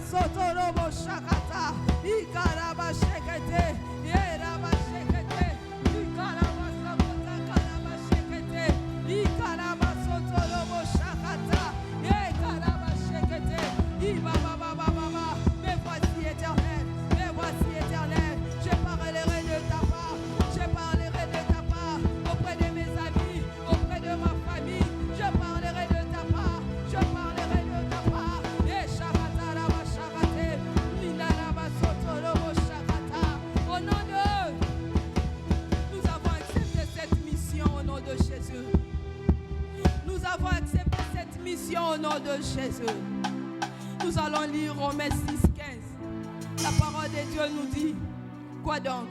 sotorobo shakata. Ikaraba shekete. Yeraba shekete. Ikaraba sabota karaba shekete. Ikaraba sotorobo shakata. Yekaraba shekete. Ibaba baba baba. Mais voici éternel. Mais voici éternel. Je parlerai de ta part. Je parlerai de ta part auprès de mes amis, auprès de ma famille. Je parlerai de ta part. Je parlerai de ta part. Et shakata raba shakate. Minaraba sotorobo shakata. Au nom de, nous avons accepté cette mission au nom de Jésus. Nous avons accepté cette mission au nom de Jésus. Nous allons lire Romains 6,15. La parole de Dieu nous dit, quoi donc?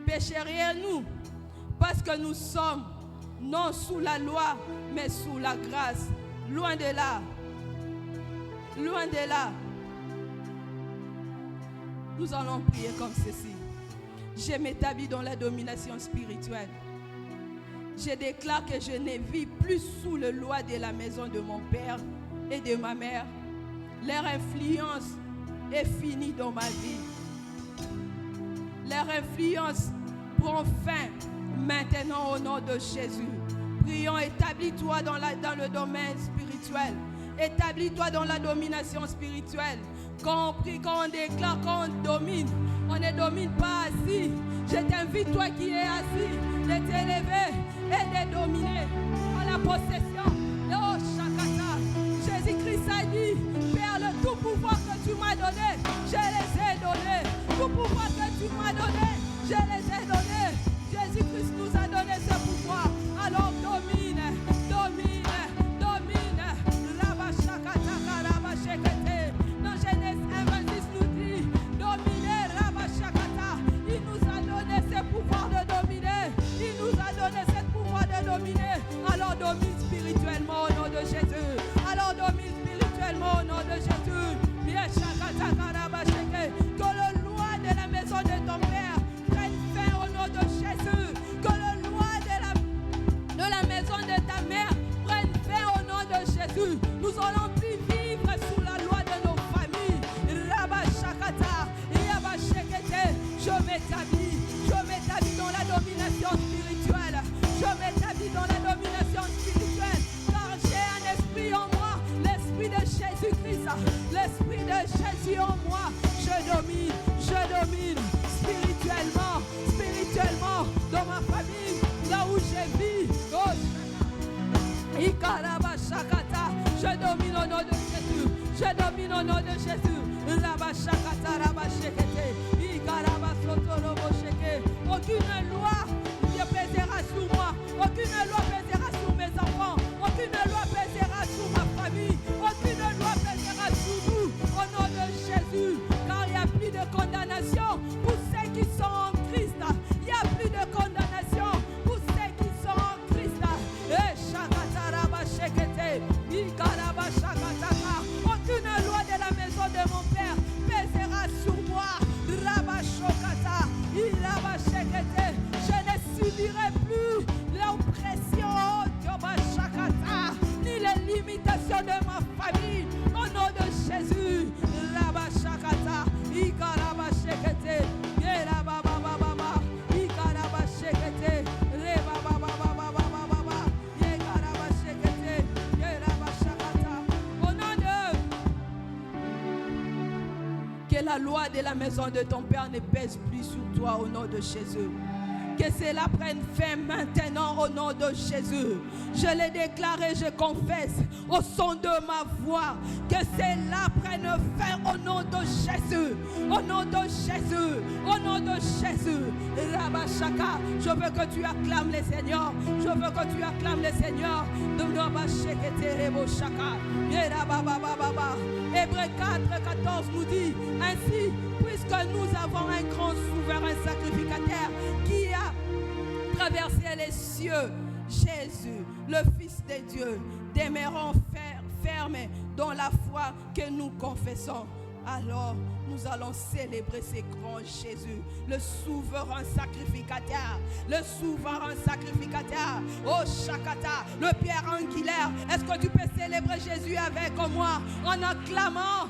Pécherions-nous parce que nous sommes non sous la loi, mais sous la grâce? Loin de là. Loin de là. Nous allons prier comme ceci. Je m'établis dans la domination spirituelle. Je déclare que je ne vis plus sous la loi de la maison de mon père et de ma mère. Leur influence est finie dans ma vie. Leur influence prend fin maintenant au nom de Jésus. Prions, établis-toi dans le domaine spirituel. Établis-toi dans la domination spirituelle. Quand on prie, quand on déclare, quand on domine, on ne domine pas assis. Je t'invite, toi qui es assis, de t'élever et de dominer à la possession. Oh, Shakata. Jésus-Christ a dit, Père, le tout pouvoir que tu m'as donné, je les ai donnés. Tout pouvoir que tu m'as donné, je les ai donnés. Jésus-Christ nous a donné ce pouvoir. Alors domine, domine, domine. Rabba Shakata, Rabba Shekete. Dans Genèse 1:26 nous dit, dominer, Rabba Shakata. Il nous a donné ce pouvoir de dominer. Il nous a donné ce pouvoir de dominer. Alors domine spirituellement au nom de Jésus. Alors domine spirituellement au nom de Jésus. Bien Shakata, Rabba Shekete. Que le loi de la maison de ton Père prenne fin au nom de Jésus. Que le loi de la maison de ta mère prenne fin au nom de Jésus. Nous allons plus vivre sous la loi de nos familles. Rabba Shakata, Rabba Shekete. Je m'établis dans la domination spirituelle. Je m'établis dans la domination spirituelle. Car j'ai un esprit en moi, l'esprit de Jésus-Christ, l'esprit de Jésus en moi. Je domine spirituellement, dans ma famille, là où je vis. Oh, Ikaraba Shakata, je domine au nom de Jésus. Je domine au nom de Jésus. Rabba Shakata, Rabba Shekete, Ikaraba Sotorobo Sheke. Aucune loi ne pèsera sur moi. Aucune loi pèsera sur mes enfants. Aucune loi pèsera sur ma famille. Aucune loi pèsera sur nous. Au nom de Jésus. Car il n'y a plus de condamnation pour ceux qui sont en Christ. Il n'y a plus de condamnation pour ceux qui sont en Christ. Et Shakata Rabba Shekete. Ikaraba Shakataka. Aucune loi de la maison de mon Père pèsera sur moi. Rabba Shokata. Iraba Shekete. Je ne subirai plus l'oppression de Shakata, ni les limitations de ma famille. Au nom de Jésus. Rabba Shakata. Ikaraba Shekete. Yeraba Baba Baba. Ikaraba Shekete. Reba Baba Baba Baba Baba. Yekaraba Shekete. Yeraba Shakata. Au nom de, que la loi de la maison de ton Père ne pèse plus sur toi au nom de Jésus. Que cela prenne fin maintenant au nom de Jésus. Je le déclare et je confesse au son de ma voix que cela prenne fin au nom de Jésus. Au nom de Jésus. Au nom de Jésus. Rabba Shaka, je veux que tu acclames le Seigneur. Je veux que tu acclames le Seigneur. Rabba Shekete Rebo Shaka. Hébreux 4:14 nous dit ainsi, puisque nous avons un grand souverain sacrificateur qui a traversé les cieux, Jésus, le Fils de Dieu, demeurons fermes dans la foi que nous confessons. Alors nous allons célébrer ce grand Jésus, le souverain sacrificateur, le souverain sacrificateur. Oh Shakata, le pierre angulaire. Est-ce que tu peux célébrer Jésus avec moi en acclamant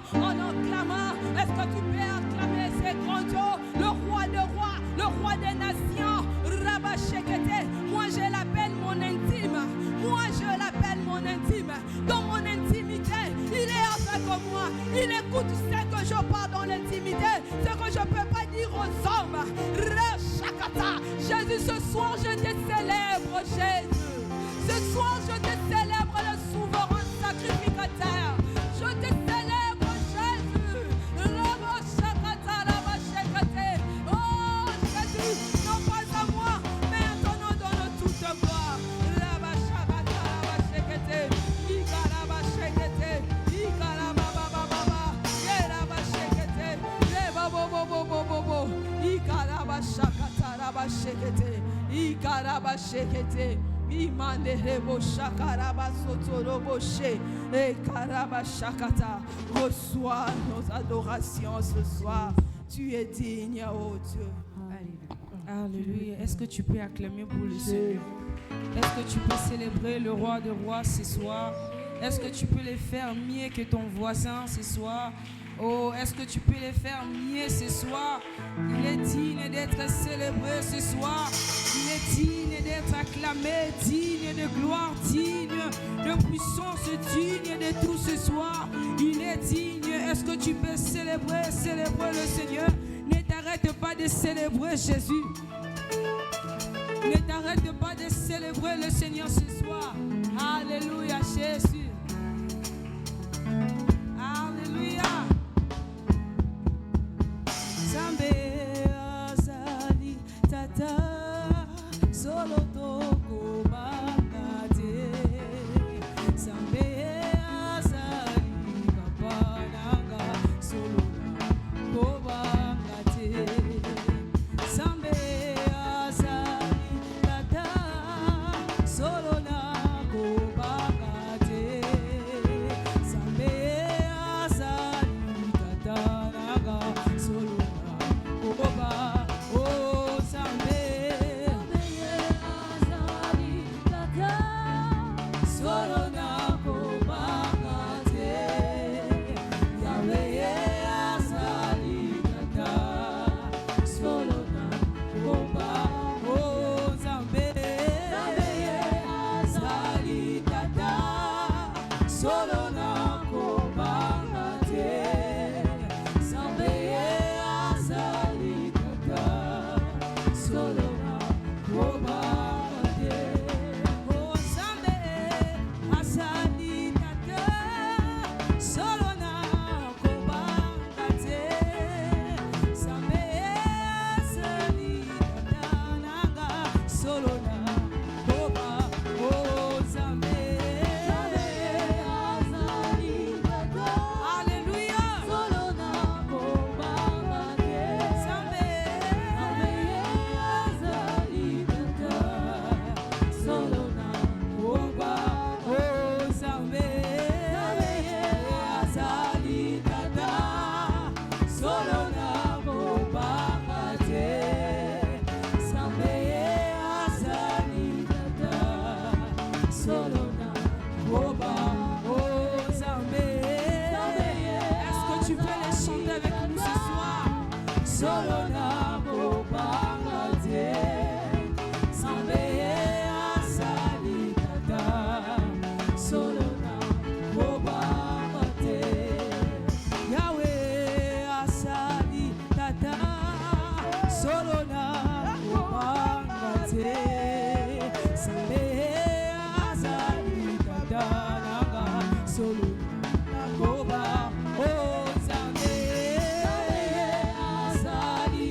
Il écoute ce que je parle dans l'intimité, ce que je ne peux pas dire aux hommes. Jésus, ce soir je te célèbre, Jésus. Ce soir je te célèbre, le souverain sacrificateur. Je te célèbre, Jésus. Oh Jésus, non pas à moi, mais à ton nom donne toute gloire. Reçois nos adorations ce soir. Tu es digne, oh Dieu. Alléluia. Est-ce que tu peux acclamer pour le Seigneur? Est-ce que tu peux célébrer le roi de rois ce soir? Est-ce que tu peux les faire mieux que ton voisin ce soir? Oh, est-ce que tu peux les faire mieux ce soir? Il est digne d'être célébré ce soir. Il est digne d'être acclamé, digne de gloire, digne de puissance, digne de tout ce soir. Il est digne. Est-ce que tu peux célébrer le Seigneur? Ne t'arrête pas de célébrer Jésus. Ne t'arrête pas de célébrer le Seigneur ce soir. Alléluia, Jésus. Alléluia. Zambe azali tata solo toko bangate. Zambe azali papa nanga solo toko bangate. Zambe azali tata solo nako bangate. Zambe azali tata nanga solo Oba, oh Zambe, azali tata, solo na kobangate. Zambe azali tata, solo na koba, oh Zambe, azali tata, solo na kobangate. Zambe azali tata, solo na kobangate. Oh Zambe azali tata, solo na kobangate. Zambe azali tata nanga, solo na koba. Oh Zambe azali tata, Alléluia. Solo na kobangate. Zambe azali tata, solo na koba. Oh Zambe azali tata, solo na kobangate. Zambe azali tata, solo na koba. Oh Zambe, est-ce que tu peux les chanter avec nous ce soir? Solo na kobangate. Zambe azali tata, solo na kobangate. Yahweh azali tata, solo na kobangate. Zambe azali tata nanga, solo na koba. Oh Zambe azali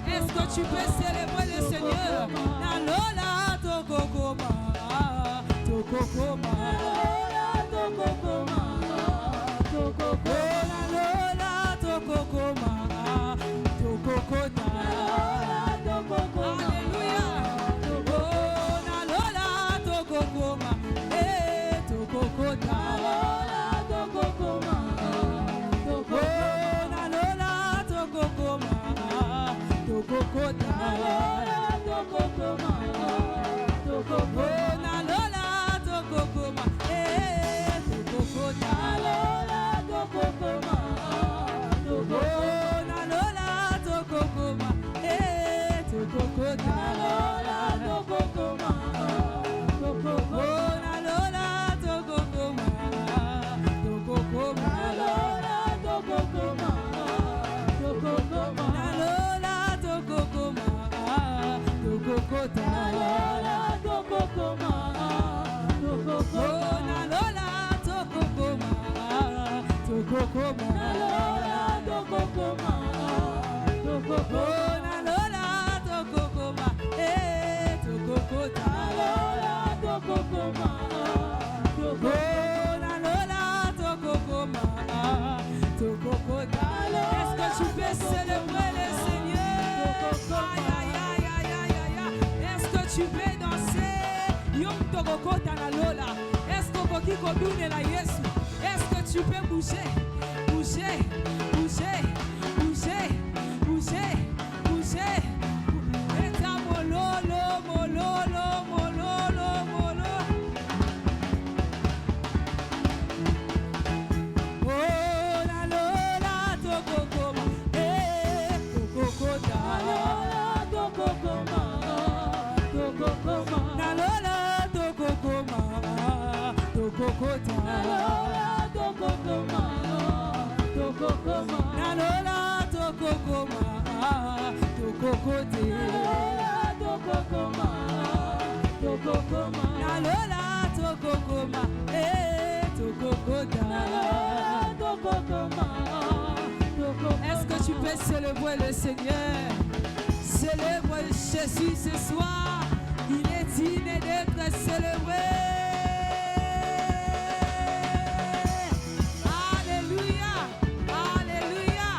Est-ce que tu peux célébrer le Seigneur? Nalola tokokoma, tokokoma, nalola tokokoma, tokokoma, nalola tokokoma, tokokota, nalola tokokoma. Alléluia. Oh, nalola tokokoma, tokokota, nalola tokokoma, tokokoma, nalola tokokoma. Tokokota, nalola tokokoma, tokokota, nalola tokokoma, tokokota, nalola tokokoma, tokokota, nalola tokokoma, tokokota, nalola tokokoma, tokokota, nalola tokokoma, tokokoma, nalola tokokoma, tokokoma, nalola tokokoma, tokokota, nalola tokokoma, tokokoma, nalola tokokoma, tokokoma, nalola tokokoma, tokokoma, nalola tokokoma, tokokota, nalola tokokoma, tokokoma, nalola tokokoma, tokokota. Est-ce que tu peux célébrer le Seigneur? Aïe, aïe, aïe, aïe, aïe, aïe. Est-ce que tu peux danser? Yom tokokota na lola. Est-ce que tu peux bouger? Bouger, bouger. côté. Nalola tokokoma, tokokoda. Est-ce que tu peux célébrer le Seigneur? Célèbre Jésus ce soir. Il est digne d'être célébré. Alléluia, alléluia.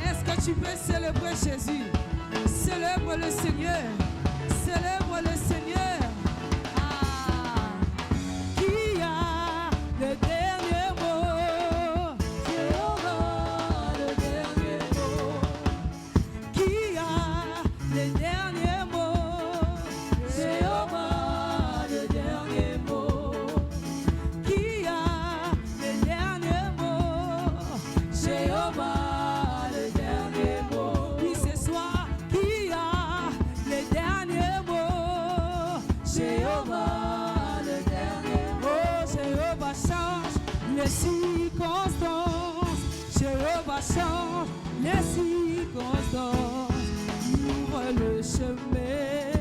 Est-ce que tu peux célébrer Jésus? Célèbre le Seigneur. Célèbre le Seigneur. Qui a le dernier mot? Jéhovah, le dernier mot. Qui a le dernier mot? Jéhovah, le dernier mot. Qui a le dernier mot? Jéhovah, le dernier mot. Oui, ce soir, qui a le dernier mot? Jéhovah, le dernier mot. Oh, Jéhovah change les circonstances. Jéhovah change les circonstances. Ouvre le chemin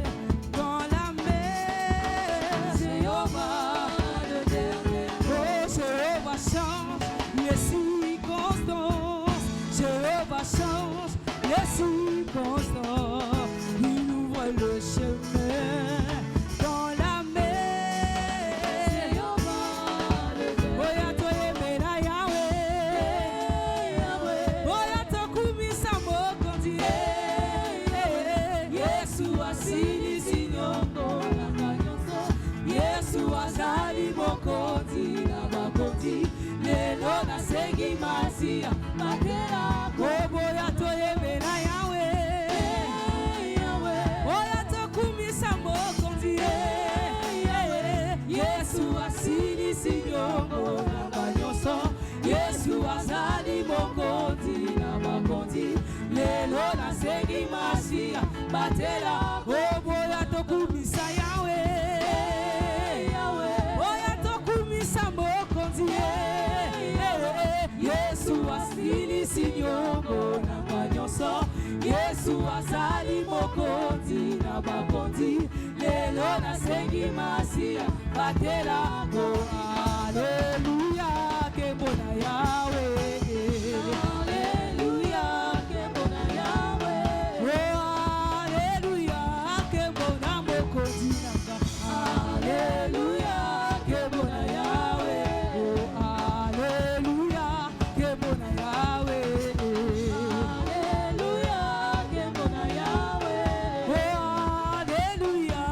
dans la mer. Jéhovah, le dernier mot. Oh, Jéhovah change les circonstances. Jéhovah change les circonstances. Il ouvre le chemin dans la mer. Jéhovah, le dernier mot. Oya toye mena Yahweh. Oya tokumisa mokondi. Yesu asili sinyongo na kanyoso. Yesu azali mokondi na bakondi. Lelo na sengi masia matera. Oya toye mena Yahweh. Oya tokumisa mokondi. Yesu asili sinyongo na kanyoso. Yesu azali mokondi na bakondi. Lelo na sengi masia batela. Oya tokumisa Yahweh. Oya tokumisa mokondi. Yesu asili sinyongo na kanyoso. Yesu azali mokondi na bakondi. Lelo na sengi masia batela. Alléluia, kembona Yahweh. Alléluia, kembona Yahweh. Oh, alléluia, kembona mokondi nanga. Alléluia, kembona Yahweh. Oh, alléluia, kembona Yahweh. Alléluia, kembona Yahweh. Oh, alléluia,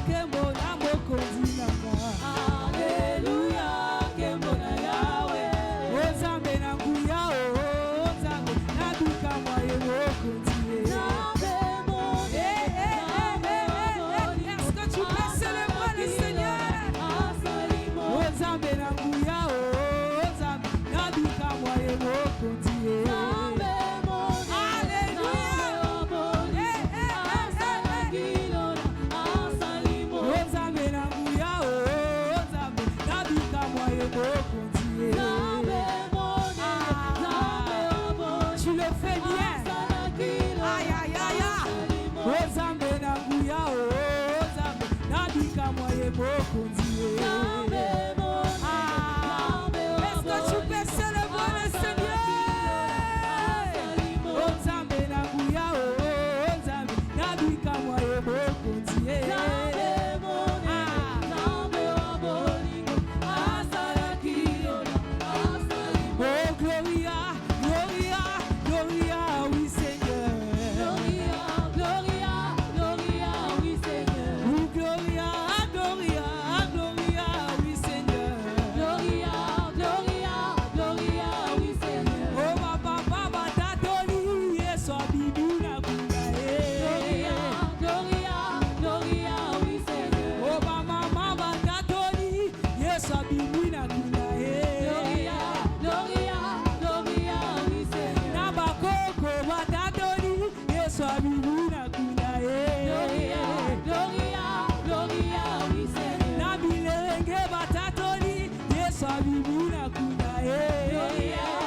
kembona mokondi nanga. Alléluia, kembona Yahweh. Oh, Nzambe na nguya, oh, Nzambe na duka mwaye mokondi. Est-ce que tu peux célébrer le Seigneur? Oh, Nzambe na nguya, oh, Nzambe na duka mwaye mokondi. Tu le fais bien. Aïe, aïe, aïe, aïe. Oh, Nzambe na nguya, oh, Nzambe na bika mwaye mokondi. Est-ce que tu peux célébrer le Seigneur? Oh, Nzambe na nguya, oh, Nzambe na bika mwaye mokondi. Oh, Gloria, Gloria, Gloria, oui Seigneur. Gloria, Gloria, oui Seigneur. Oh, Gloria, Gloria, Gloria, oui Seigneur. Gloria, Gloria, Gloria, oui Seigneur. Oh, papa, papa, tatoli, yeso bibi na kunae. Gloria, Gloria, Gloria, oui Seigneur. Oh, mama, mama, tatoli, yeso bibi na kunae. Gloria, Gloria, Gloria, oui Seigneur. Nabakoko watatoli, yeso bibi na kunae. Gloria, Gloria, Gloria, oui Seigneur. Nabilenge watatoli, yeso bibi na kunae. Gloria.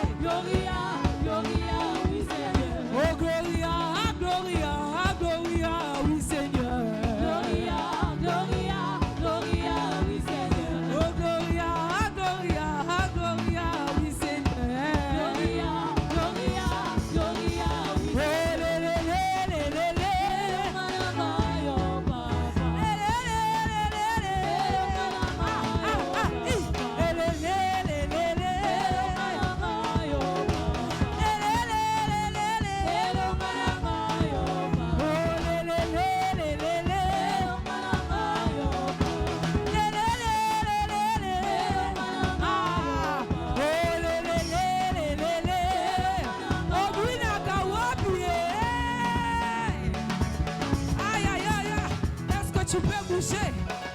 tu peux bouger,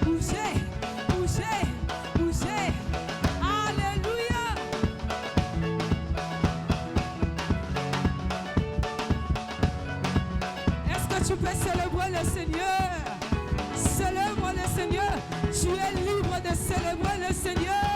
bouger, bouger, bouger. Alléluia. Est-ce que tu peux célébrer le Seigneur? Célèbre le Seigneur. Tu es libre de célébrer le Seigneur.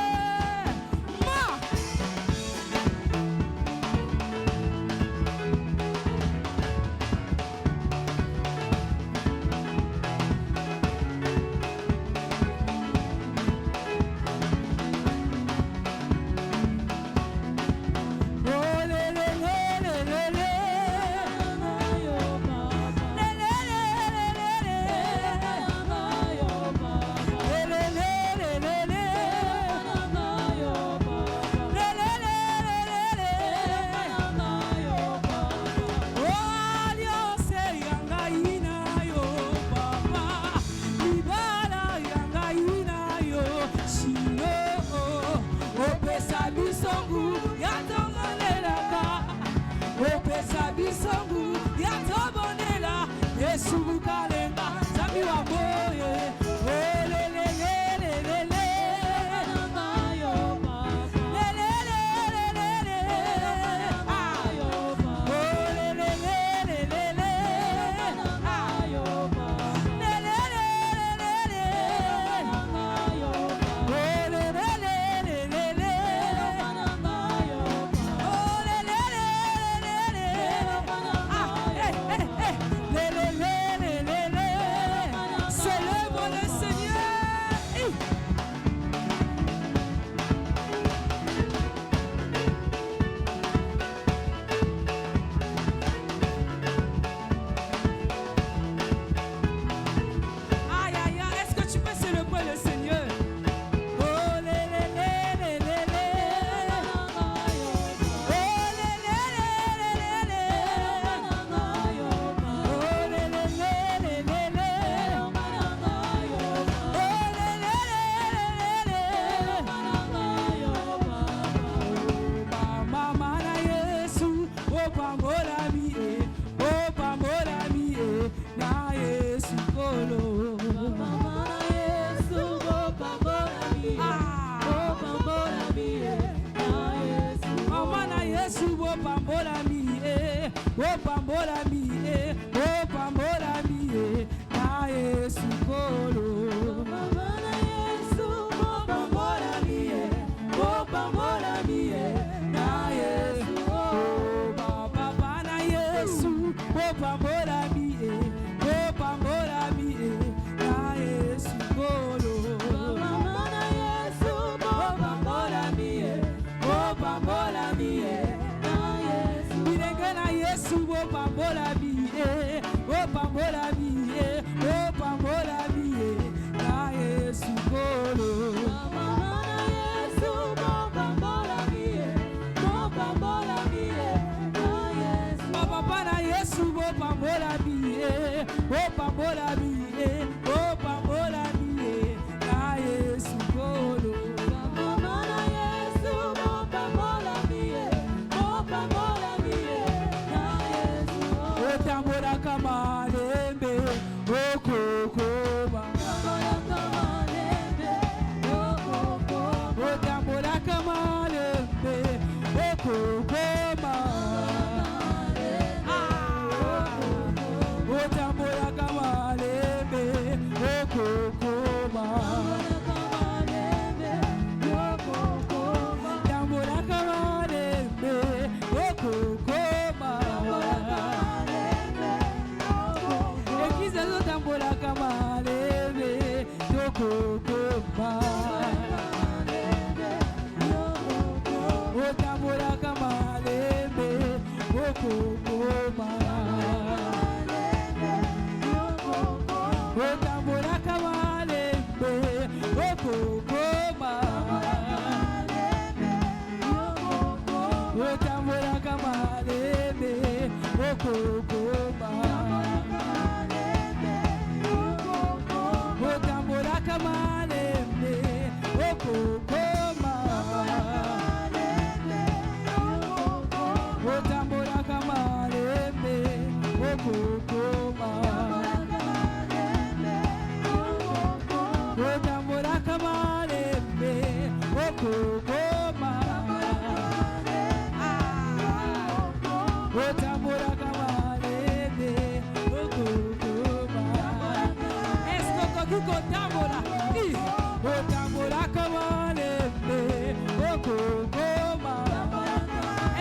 Bola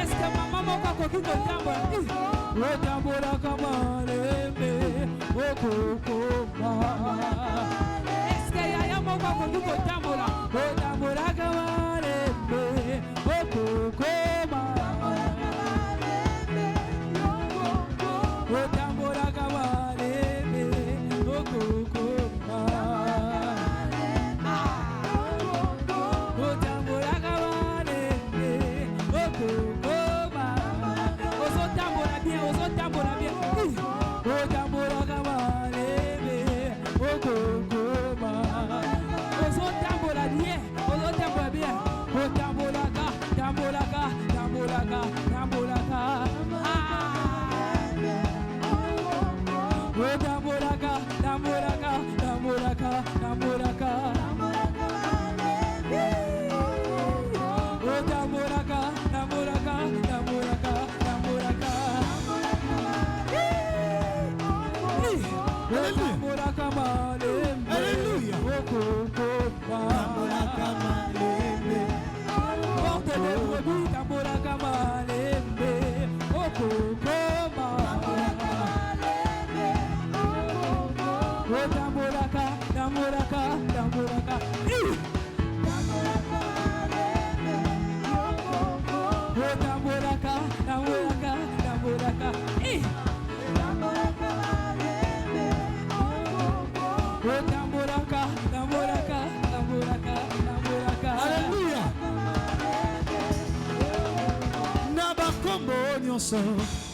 Est-ce que maman m'a coquille de est-ce que yaya m'a coquille de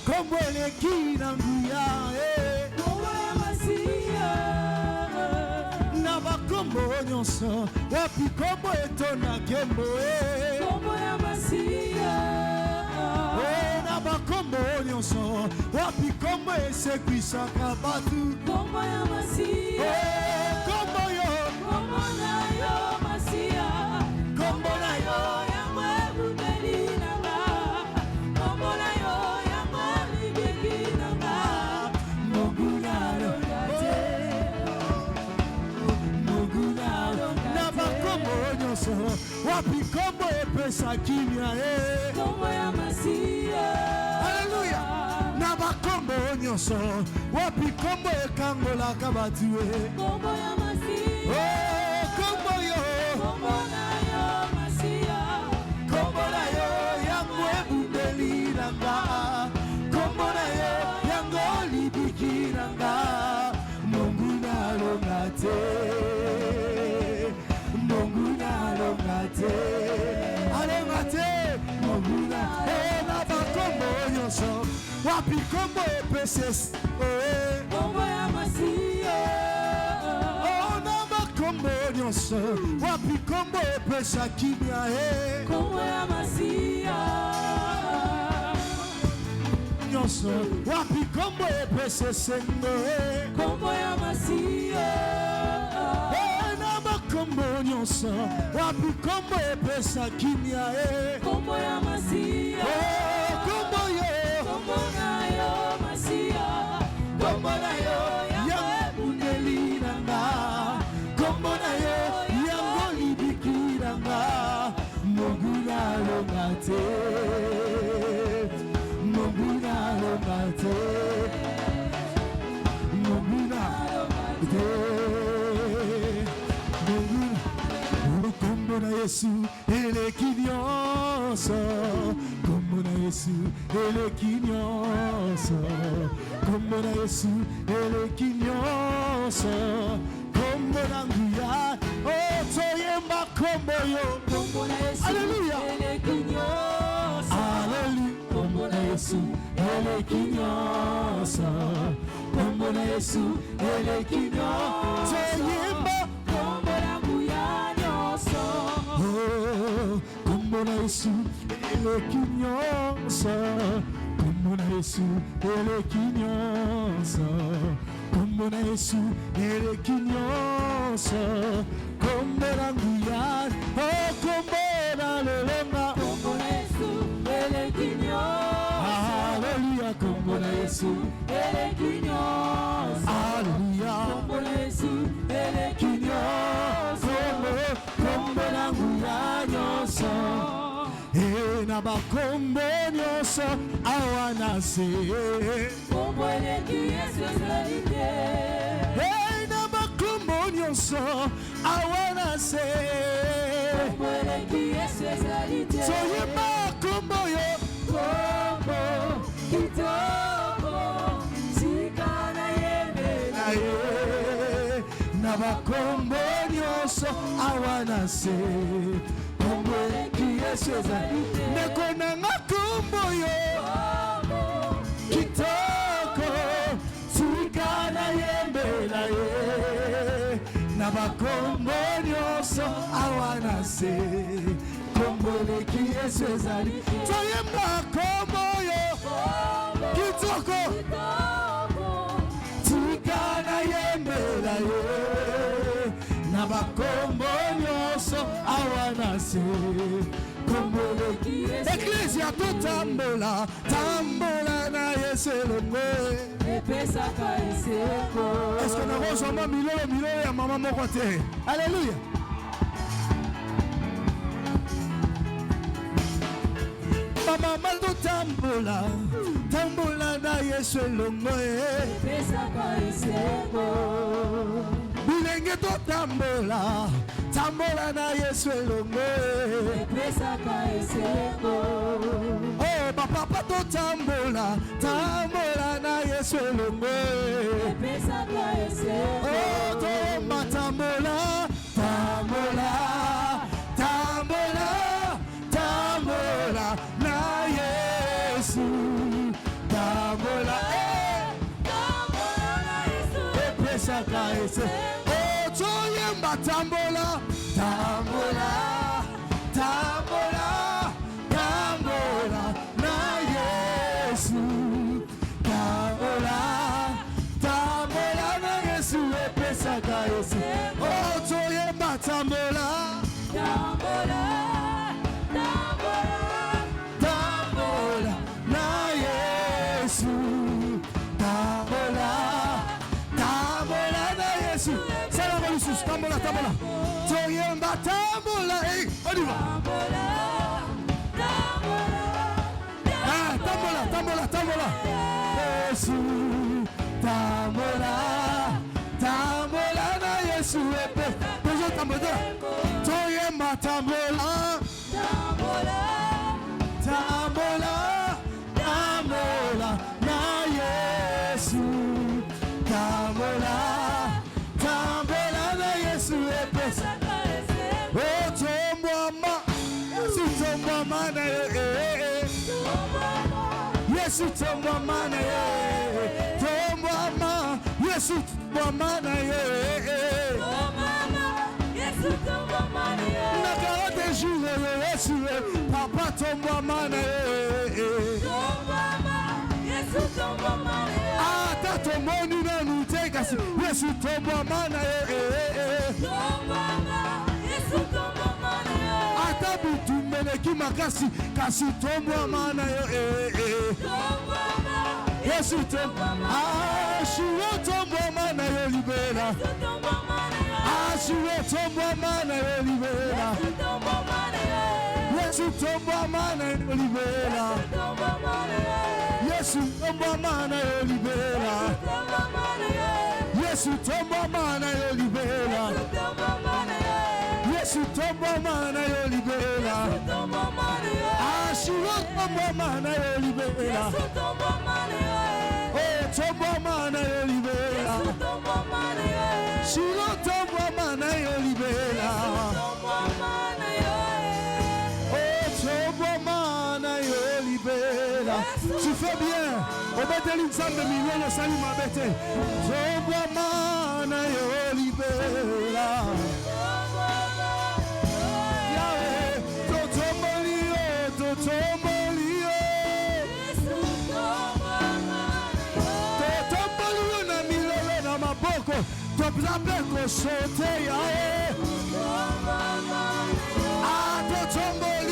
Como ele kinanguya na bakombo nyonso wapi kombo etona kembo na bakombo nyonso wapi kombo esekwisaka batu kombo yo kombo na yo wapi kombo epesa kimia kombo ya Masia. Haleluya. Na bakombo nyonso wapi kombo ekangolaka batu kombo ya Masia. Kombo yo kombo na yo Masia. Kombo na yo yango ebundeli nanga kombo na yo yango libiki nanga Mungu nalongate na bakombo nyonso wapi kombo epeses kombo ya Masia. Na bakombo nyonso wapi kombo epesa kimia kombo ya Masia. Nyonso wapi kombo epesa sengo kombo ya Masia. Kombo nyonso wapi kombo epesa kimia kombo ya Masia. Kombo yo kombo na yo Masia. Kombo na yo yango ebundeli nanga kombo na yo yango libiki nanga Mungu nalongate Mungu nalongate Mungu nalongate Kombo na Yesu eleki nyonso kombo na Yesu eleki nyonso kombo na Yesu eleki nyonso kombo na nguya toyemba kombo yo kombo na Yesu eleki nyonso. Haleluya. Kombo na Yesu eleki nyonso kombo na Yesu eleki nyonso toyemba kombo na nguya kombo na Yesu eleki nyonso kombo na Yesu eleki nyonso kombo na Yesu eleki nyonso kombo na nguya kombo na na lolonga Kombo na Yesu eleki nyonso. Alléluia kombo na Yesu Eleki nyonso. Alléluia Kombo na Yesu eleki nyonso. kombo na nguya nyonso na bakombo nyonso awa na se Kombo eleki Yesu ezali te. na bakombo nyonso awa na se Kombo eleki Yesu ezali te. soyeba kombo yo Kombo kitoko sika na yembe na ye na bakombo nyonso awa na se kombo eleki Yesu ezali te ndeko nanga kombo yo kitoko sika na yembe na ye na bakombo nyonso awa na se kombo eleki Yesu ezali toyemba kombo yo kitoko tika na yembe na ye na bakombo nyonso awa na se kombo eleki Ecclesia totambola tambola na Yesu elongo epesaka eseko. est-ce que nakozoma milolo ya mama moko te Alléluia mama totambola tambola na Yesu elongo epesaka eseko. bilenge totambola tambola na Yesu elongo epesaka eseko. oh bapapa totambola tambola na Yesu elongo epesaka eseko. oh tomba tambola tambola tambola tambola na Yesu tambola Tambola na Yesu epesaka ese oh toyemba tambola tambola tambola tambola na Yesu tambola tambola na Yesu epesaka ese oh toyemba tambola tambola tambola tambola na Yesu tambola tambola na Yesu salama lisusu tambola tambola toyemba tambola on y va tambola tambola tambola Yesu tambola tambola na Yesu epe toujours tambola toyemba tambola tambola tambola tambola na Yesu tambola tambola na Yesu epesa oh tombwama Yesu tombwama na Yesu tombwama na tombwama Yesu tombwama na na 40 jours Yesu papa tombwama na ata tomoni nanu te kasi Yesu tombwama na ata butumeleki makasi kasi tombwama na Yesu tombwama shiro tombwama na libera shiro tombwama na libera Yesu tombwama na libera Yesu tombwama na libera Yesu tombwama na libera Yesu tombwama na libera shiro tombwama na libera oh tombwama na libera shiro tombwama na libera tu fais bien. Obédé l'insane de millions de salut ma bête. Mana yo libera. Yahweh, totombolio, totombolio. Totombolio na milolo na maboko. Toblabeko sote Yahweh. Ah, totombolio.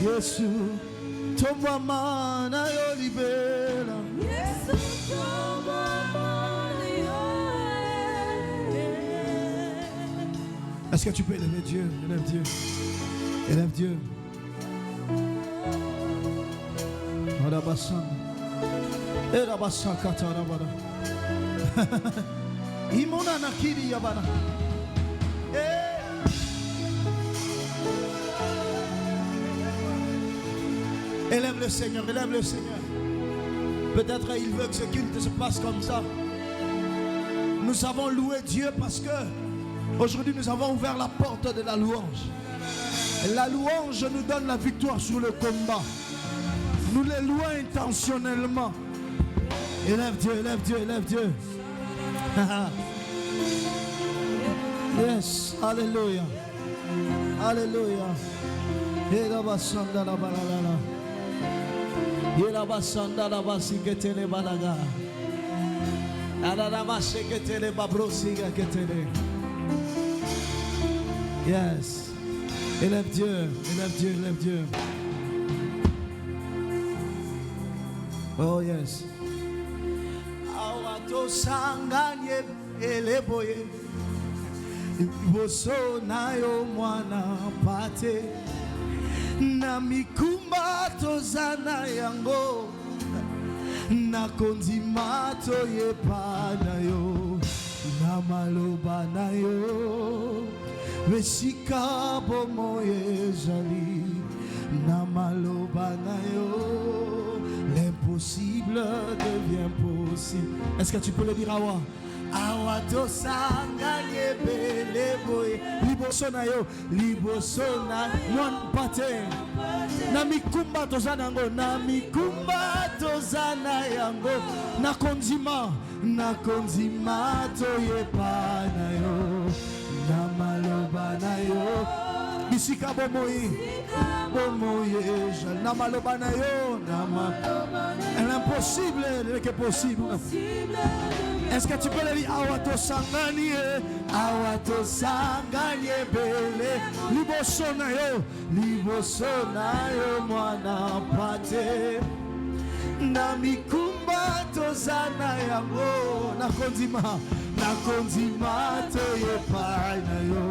Yesu tomama na yo libela. Yesu tomama na yo. Est-ce que tu peux élever Dieu? Élève Dieu. Élève Dieu. Imona nakiri yabana. Élève le Seigneur, élève le Seigneur. Peut-être il veut que ce culte se passe comme ça. Nous avons loué Dieu parce que aujourd'hui nous avons ouvert la porte de la louange. Et la louange nous donne la victoire sur le combat. Nous les louons intentionnellement. Élève Dieu, élève Dieu, élève Dieu. Yes, alléluia. Alléluia. Et la basanda la balala. Et la basanda la basikete le balaga. Ala masekete le babrosiga ketele. Yes. Élève Dieu, élève Dieu, élève Dieu. Oh yes. Awato sanganye eleboye. Boso nayo mwana pate. Na mikumba tozana yango. Na kondimato yepa na yo. Na maloba na yo. Mesika bomoye jali. Na maloba na yo. L'impossible devient possible. Est-ce que tu peux le dire Awa? Awa to sanganye bele boy. Liboso na yo, liboso na mon pate. Na mikumba tozana yango, na mikumba tozana yango. Na konzima to yepa na yo. Na maloba na yo. Bisika bomoye. Na maloba na yo. L'impossible n'est possible. Est-ce que tu peux le dire? Awato sangani, awato sangani bele. Liboso na yo mwana pate. Na mikumba tozana yango. Na konzima to yepa na yo.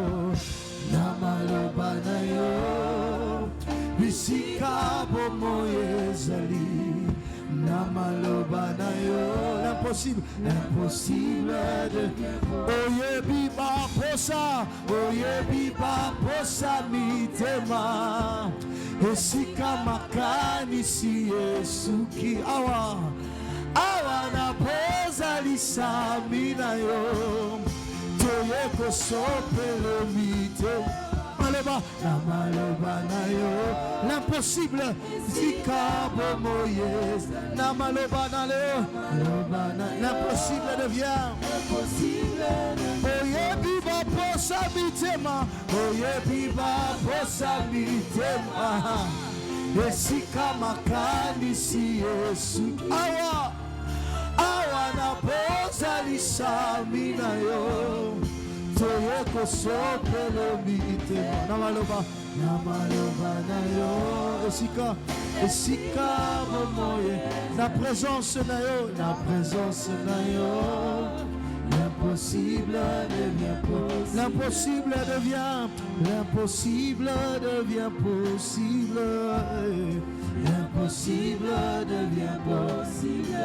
Na maloba na yo. Bisika bomoye zali. Na maloba na yo. L'impossible de. Oye biba posa mitema. Esika makani si Yesuki. Awa na posa lisami na yo. Toye kosopelo mitema. Na maloba na yo. L'impossible Zika bomoyes. Na maloba na yo. L'impossible devient Oye biba posa mitema. Oye biba posa mitema. Esika makani si Yesu. Awa na posa lisami na yo. Toye kosopelo mitema. Na maloba na yo. Esika bomoye. Na présence na yo. L'impossible devient possible. L'impossible devient possible. L'impossible devient possible.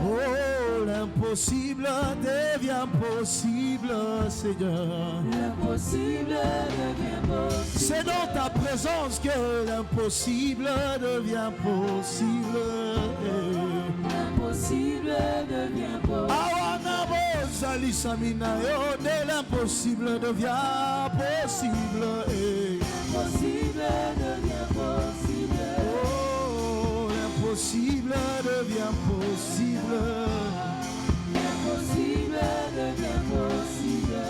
Oh, l'impossible devient possible, Seigneur. L'impossible devient possible. C'est dans ta présence que l'impossible devient possible. L'impossible devient possible. De l'impossible devient possible. L'impossible devient possible. Oh, l'impossible devient possible. L'impossible devient possible.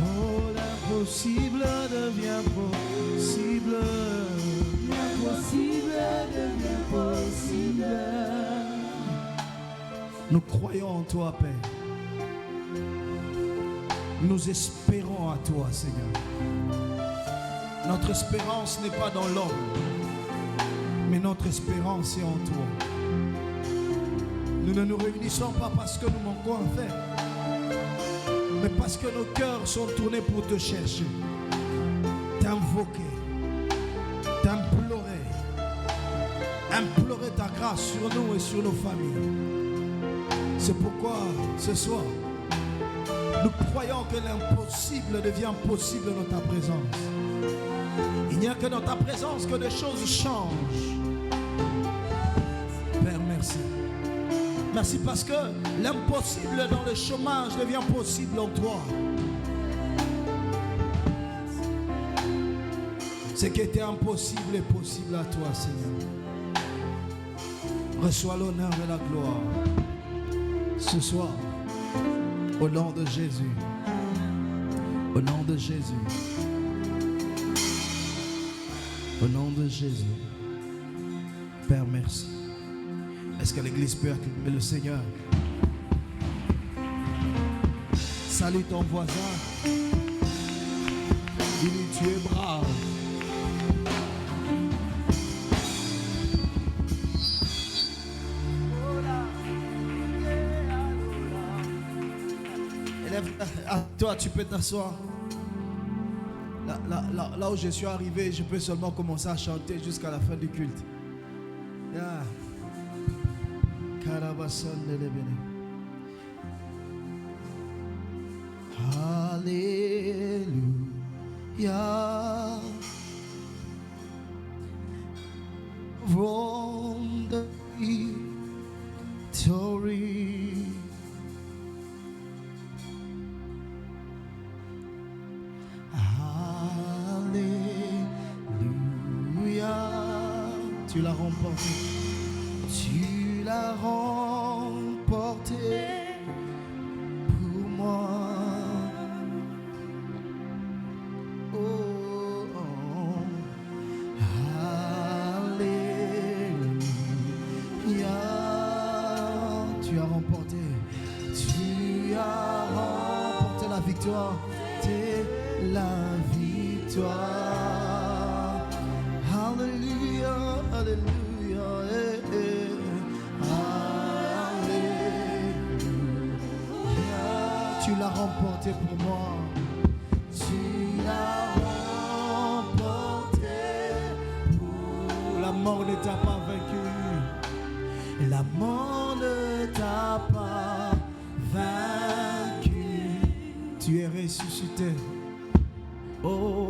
Oh, l'impossible devient possible. L'impossible devient possible. Nous croyons en toi, Père. Nous espérons à toi, Seigneur. Notre espérance n'est pas dans l'homme. Mais notre espérance est en toi. Nous ne nous réunissons pas parce que nous manquons à faire, mais parce que nos cœurs sont tournés pour te chercher, t'invoquer, t'implorer, implorer ta grâce sur nous et sur nos familles. C'est pourquoi ce soir, nous croyons que l'impossible devient possible dans ta présence. Il n'y a que dans ta présence que des choses changent. Père, merci. Merci parce que l'impossible dans le chômage devient possible en toi. Ce qui était impossible est possible à toi, Seigneur. Reçois l'honneur et la gloire ce soir, au nom de Jésus. Au nom de Jésus. Au nom de Jésus. Père, merci. Est-ce que l'Église peut acclamer le Seigneur? Salue ton voisin. Dis-lui, tu es brave. Toi, tu peux t'asseoir. Là où je suis arrivé, je peux seulement commencer à chanter jusqu'à la fin du culte. Yeah. Alléluia. From the victory. Tu l'as remporté. Tu l'as remporté pour moi. Oh, oh. Alléluia. Tu as remporté. Tu as remporté la victoire. T'es la victoire. Alléluia, alléluia, alléluia. Tu l'as remporté pour moi. Tu l'as remporté pour... La mort ne t'a pas vaincu. La mort ne t'a pas vaincu. Tu es ressuscité. Oh,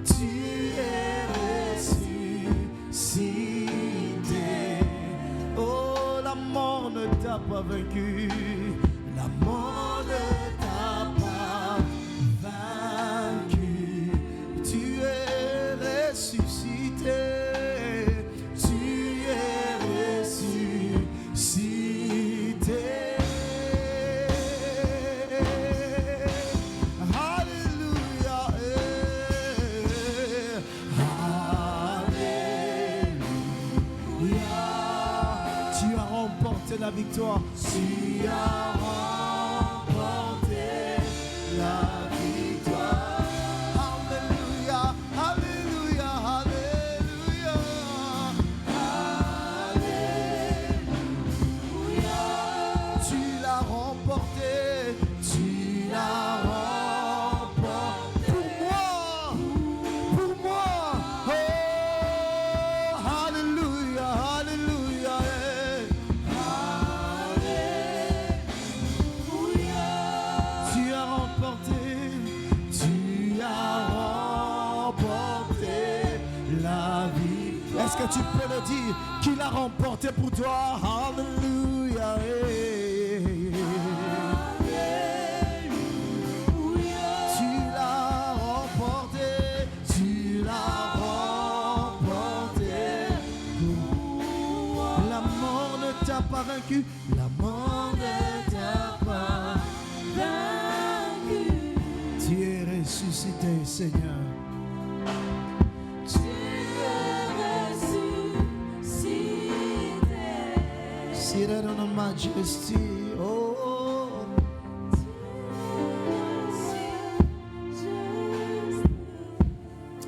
tu es ressuscité. Oh, la mort ne t'a pas vaincu. La mort ne t'a pas vaincu. Tu es ressuscité. Tu es ressuscité. C'est la victoire. Tu as remporté la victoire. Alléluia, alléluia, alléluia. Alléluia. Tu l'as remporté. Tu l'as remporté. Pour moi. Oh, alléluia, alléluia. Est-ce que tu peux le dire qu'il a remporté pour toi? Alléluia. Tu l'as remporté. Tu l'as remporté. La mort ne t'a pas vaincu. La mort ne t'a pas vaincu. Tu es ressuscité, Seigneur. Seated on the majesty, oh.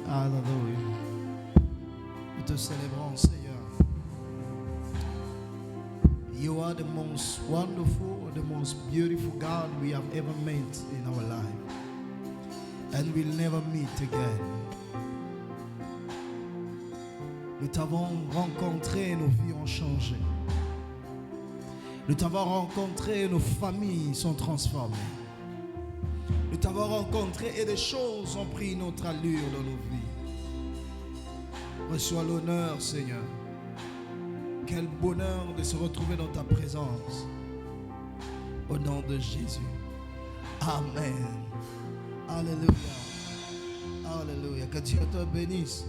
Hallelujah. Nous te célébrons, Seigneur. You are the most wonderful, the most beautiful God we have ever met in our life. And we'll never meet again. Nous t'avons rencontré et nos vies ont changé. Nous t'avons rencontré et nos familles sont transformées. Nous t'avons rencontré et des choses ont pris une autre allure dans nos vies. Reçois l'honneur, Seigneur. Quel bonheur de se retrouver dans ta présence. Au nom de Jésus. Amen. Alléluia. Alléluia. Que Dieu te bénisse.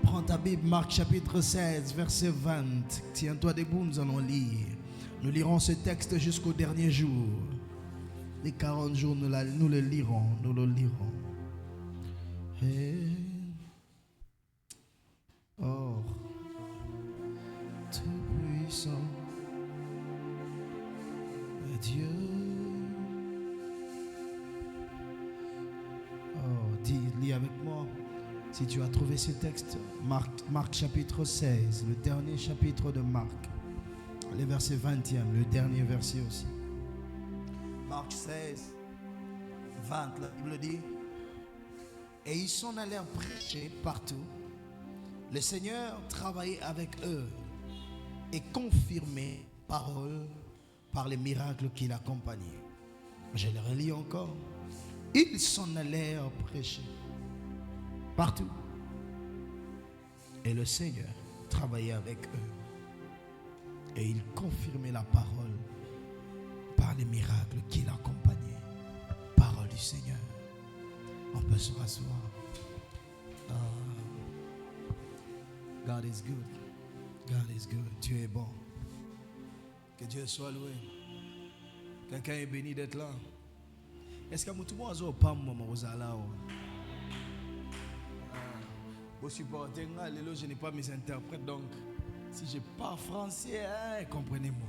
Prends ta Bible, Marc chapitre 16, verset 20. Tiens-toi debout, nous allons lire. Nous lirons ce texte jusqu'au dernier jour. Les 40 jours, nous le lirons. Nous le lirons. Et... oh, tout puissant, Dieu. Oh, lis avec moi. Si tu as trouvé ce texte, Marc chapitre 16, le dernier chapitre de Marc, le verset 20e, le dernier verset aussi. Marc 16, 20, la Bible dit, et ils s'en allèrent prêcher partout. Le Seigneur travaillait avec eux et confirmait parole par les miracles qui l'accompagnaient. Je le relis encore. Ils s'en allèrent prêcher partout. Et le Seigneur travaillait avec eux. Et il confirmait la parole par les miracles qui l'accompagnaient. Parole du Seigneur. On peut se rasseoir. God is good. God is good. Dieu est bon. Que Dieu soit loué. Quelqu'un est béni d'être là. Est-ce que tout le monde a pas maman Rosala? Au supporter, je n'ai pas mes interprètes, donc si je parle français, comprenez-moi.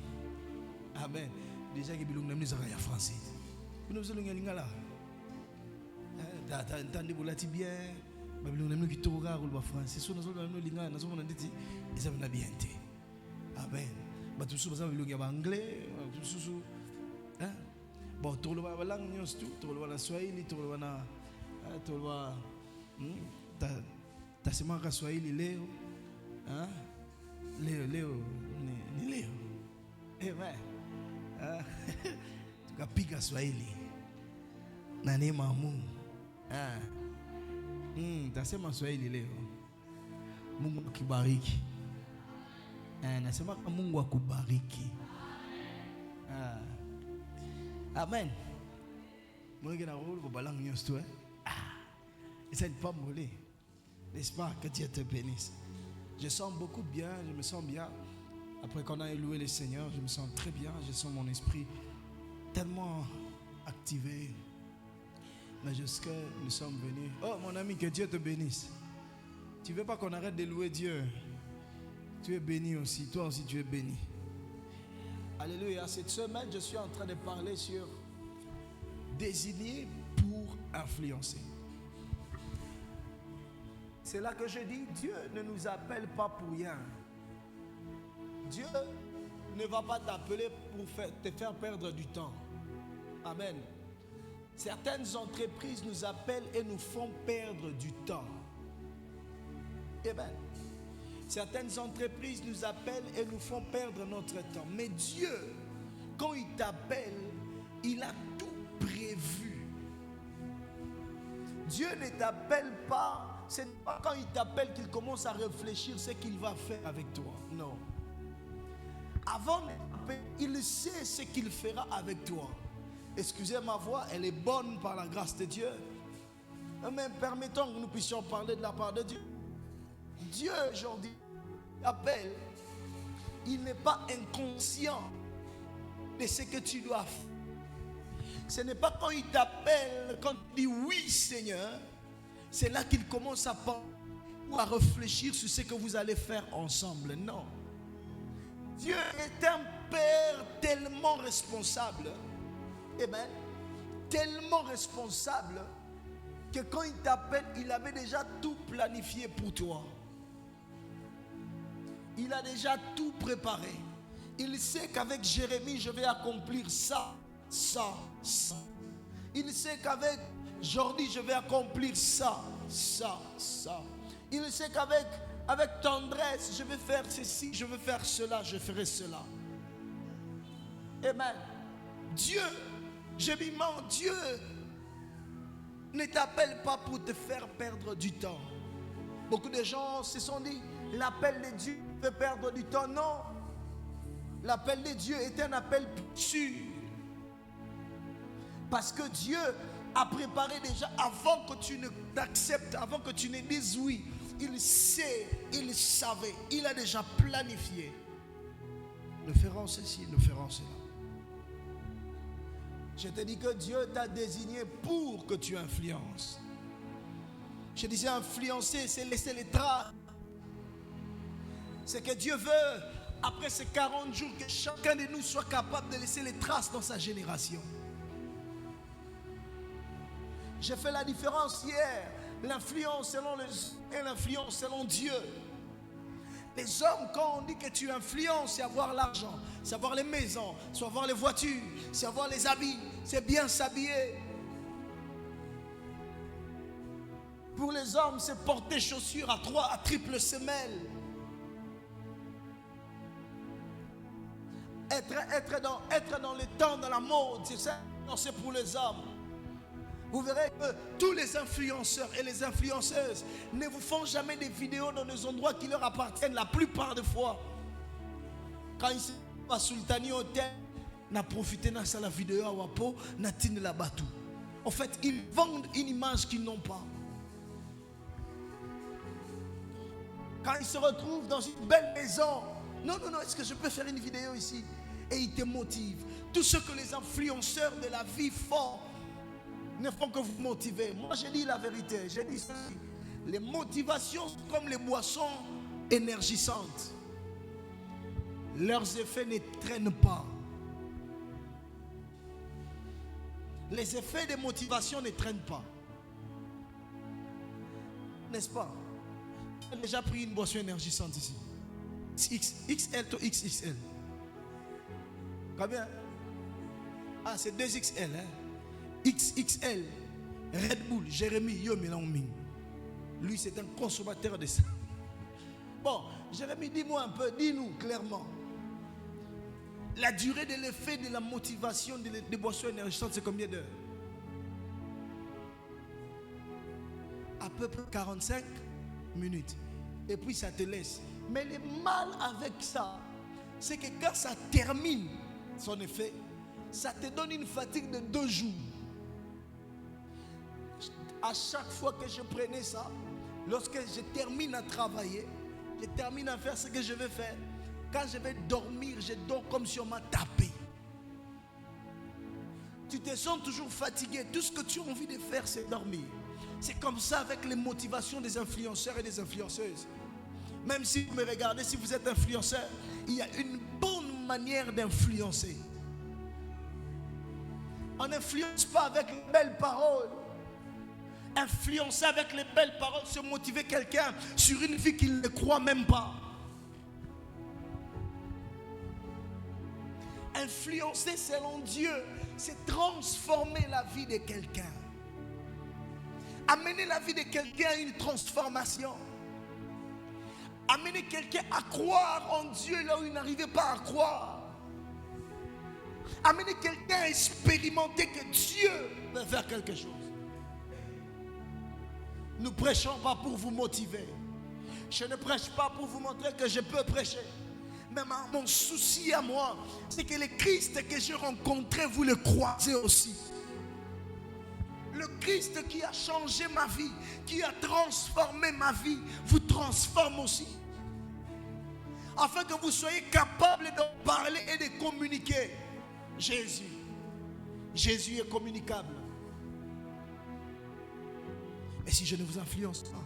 Amen. Déjà que nous sommes français. Nous sommes là. Entendez vous là bien. Nous sommes qui tourent ou le français. Si nous sommes là, nous sommes dit et ça va bien. Amen. Mais tout ça nous sommes anglais, tout ça. Hein? Bon, tout le monde a la langue, tout le monde a Swahili, tout le monde a tout le monde ta semence Swahili Léo, hein? Léo, eh ben, tu as piqué Swahili, nani mamu, ta semence Swahili Léo, Mungu akibariki, nasema kama Mungu akubariki, amen. Moi qui na rôle pour balang nyos toi, et ça ne pas mollet. N'est-ce pas? Que Dieu te bénisse. Je sens beaucoup bien, je me sens bien. Après qu'on a loué le Seigneur, je me sens très bien. Je sens mon esprit tellement activé. Mais jusqu'à nous sommes venus. Oh mon ami, que Dieu te bénisse. Tu ne veux pas qu'on arrête de louer Dieu? Tu es béni aussi, toi aussi tu es béni. Alléluia. Cette semaine, je suis en train de parler sur désigner pour influencer. C'est là que je dis, Dieu ne nous appelle pas pour rien. Dieu ne va pas t'appeler pour te faire perdre du temps. Amen. Certaines entreprises nous appellent et nous font perdre du temps. Amen. Certaines entreprises nous appellent et nous font perdre notre temps. Mais Dieu, quand il t'appelle, il a tout prévu. Dieu ne t'appelle pas. Ce n'est pas quand il t'appelle qu'il commence à réfléchir ce qu'il va faire avec toi. Non. Avant de t'appeler, il sait ce qu'il fera avec toi. Excusez ma voix, elle est bonne par la grâce de Dieu. Mais permettons que nous puissions parler de la part de Dieu. Dieu aujourd'hui t'appelle. Il n'est pas inconscient de ce que tu dois faire. Ce n'est pas quand il t'appelle, quand tu dis oui Seigneur, c'est là qu'il commence à penser ou à réfléchir sur ce que vous allez faire ensemble. Non. Dieu est un Père tellement responsable. Amen. Tellement responsable que quand il t'appelle, il avait déjà tout planifié pour toi. Il a déjà tout préparé. Il sait qu'avec Jérémie, je vais accomplir ça, ça, ça. Il sait qu'avec Jordi, je vais accomplir ça, ça, ça. Il sait qu'avec tendresse, je vais faire ceci, je vais faire cela, je ferai cela. Amen. Dieu, je lui mens, Dieu ne t'appelle pas pour te faire perdre du temps. Beaucoup de gens se sont dit, l'appel de Dieu fait perdre du temps. Non. L'appel de Dieu est un appel sûr. Parce que Dieu a préparé déjà avant que tu ne t'acceptes, avant que tu ne dises oui. Il sait, il savait, il a déjà planifié. Nous ferons ceci, nous ferons cela. Je te dis que Dieu t'a désigné pour que tu influences. Je disais influencer, c'est laisser les traces. C'est que Dieu veut, après ces 40 jours, que chacun de nous soit capable de laisser les traces dans sa génération. J'ai fait la différence hier. L'influence selon les hommes et l'influence selon Dieu. Les hommes, quand on dit que tu influences, c'est avoir l'argent, c'est avoir les maisons, c'est avoir les voitures, c'est avoir les habits, c'est bien s'habiller. Pour les hommes, c'est porter chaussures à triple semelle. Être dans le temps, dans la mode, c'est ça, non, c'est pour les hommes. Vous verrez que tous les influenceurs et les influenceuses ne vous font jamais des vidéos dans des endroits qui leur appartiennent la plupart des fois. Quand ils sont à Sultani Hotel, n'a profité de la vidéo à Wapo, n'a tine la batou. En fait, ils vendent une image qu'ils n'ont pas. Quand ils se retrouvent dans une belle maison, non, est-ce que je peux faire une vidéo ici? Et ils te motivent. Tout ce que les influenceurs de la vie font, ne font que vous motiver. Moi, je dis la vérité. Je dis ceci. Les motivations sont comme les boissons énergisantes. Leurs effets ne traînent pas. Les effets de motivation ne traînent pas. N'est-ce pas? Tu as déjà pris une boisson énergisante ici? XL ou XXL? Combien? Ah, c'est 2XL, hein? XXL, Red Bull, Jérémie, lui c'est un consommateur de ça. Bon, Jérémie, dis-moi un peu, dis-nous clairement. La durée de l'effet de la motivation des boissons énergisantes, c'est combien d'heures? À peu près 45 minutes. Et puis ça te laisse. Mais le mal avec ça, c'est que quand ça termine son effet, ça te donne une fatigue de 2 jours. À chaque fois que je prenais ça, lorsque je termine à travailler, je termine à faire ce que je vais faire, quand je vais dormir, je dors comme si on m'a tapé. Tu te sens toujours fatigué. Tout ce que tu as envie de faire, c'est dormir. C'est comme ça avec les motivations des influenceurs et des influenceuses. Même si vous me regardez, si vous êtes influenceur, il y a une bonne manière d'influencer. On n'influence pas avec les belles paroles. Influencer avec les belles paroles, c'est motiver quelqu'un sur une vie qu'il ne croit même pas. Influencer selon Dieu, c'est transformer la vie de quelqu'un. Amener la vie de quelqu'un à une transformation. Amener quelqu'un à croire en Dieu là où il n'arrivait pas à croire. Amener quelqu'un à expérimenter que Dieu peut faire quelque chose. Nous ne prêchons pas pour vous motiver. Je ne prêche pas pour vous montrer que je peux prêcher. Mais mon souci à moi, c'est que le Christ que j'ai rencontré, vous le croisez aussi. Le Christ qui a changé ma vie, qui a transformé ma vie, vous transforme aussi. Afin que vous soyez capables de parler et de communiquer. Jésus est communicable. Mais si je ne vous influence pas,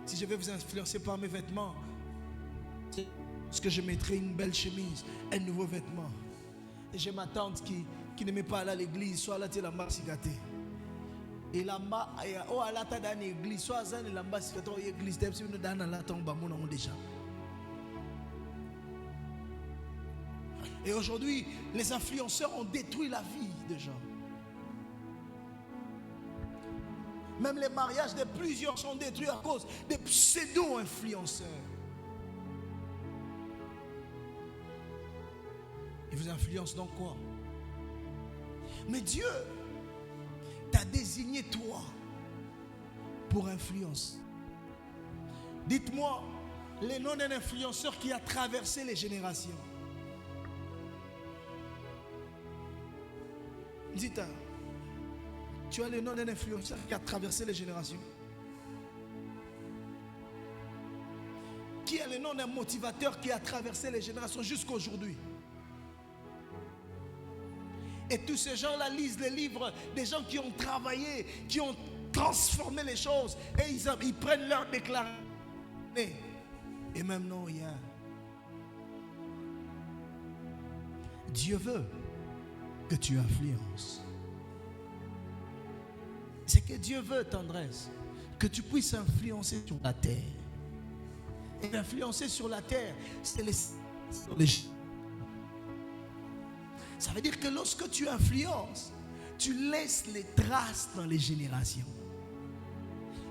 si je vais vous influencer par mes vêtements, est-ce que je mettrai une belle chemise, un nouveau vêtement? Et j'ai ma tante qui ne met pas aller à l'église, soit là, tu es la marche gâtée. elamba o alata dans l'église soit zan elamba si to église dem si nous dans la tombe mon déjà. Et aujourd'hui, les influenceurs ont détruit la vie des gens. Même les mariages de plusieurs sont détruits à cause des pseudo-influenceurs. Ils vous influencent dans quoi? Mais Dieu t'a désigné toi pour influence. Dites-moi les noms d'un influenceur qui a traversé les générations. Dites, tu as le nom d'un influenceur qui a traversé les générations. Qui a le nom d'un motivateur qui a traversé les générations jusqu'à aujourd'hui? Et tous ces gens-là lisent les livres des gens qui ont travaillé, qui ont transformé les choses. Et ils prennent leur déclaration. Et même non, rien. Dieu veut que tu influences. C'est que Dieu veut, tendresse, que tu puisses influencer sur la terre. Et influencer sur la terre, c'est les... Ça veut dire que lorsque tu influences, tu laisses les traces dans les générations.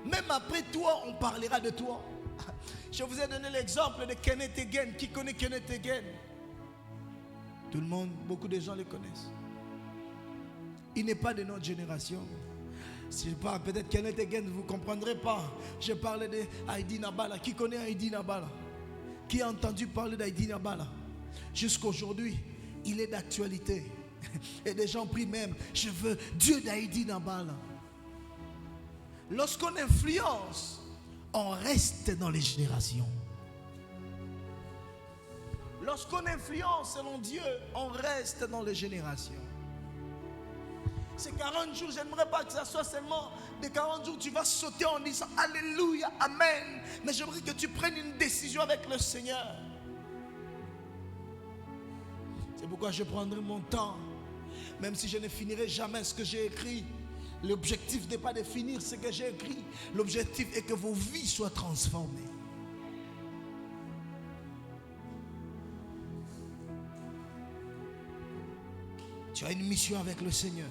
Même après toi, on parlera de toi. Je vous ai donné l'exemple de Kenneth Hagin. Qui connaît Kenneth Hagin? Tout le monde, beaucoup de gens le connaissent. Il n'est pas de notre génération. Si je parle peut-être Kenneth Hagin, vous ne comprendrez pas. Je parlais de Heidi Nabala. Qui connaît Heidi Nabala? Qui a entendu parler d'Heidi Nabala? Jusqu'à aujourd'hui, il est d'actualité. Et des gens prient même, je veux Dieu d'Heidi Nabala. Lorsqu'on influence, on reste dans les générations. Lorsqu'on influence selon Dieu, on reste dans les générations. Ces 40 jours, je n'aimerais pas que ça soit seulement des 40 jours, tu vas sauter en disant Alléluia, Amen. Mais j'aimerais que tu prennes une décision avec le Seigneur. C'est pourquoi je prendrai mon temps, même si je ne finirai jamais ce que j'ai écrit. L'objectif n'est pas de finir ce que j'ai écrit. L'objectif est que vos vies soient transformées. Tu as une mission avec le Seigneur.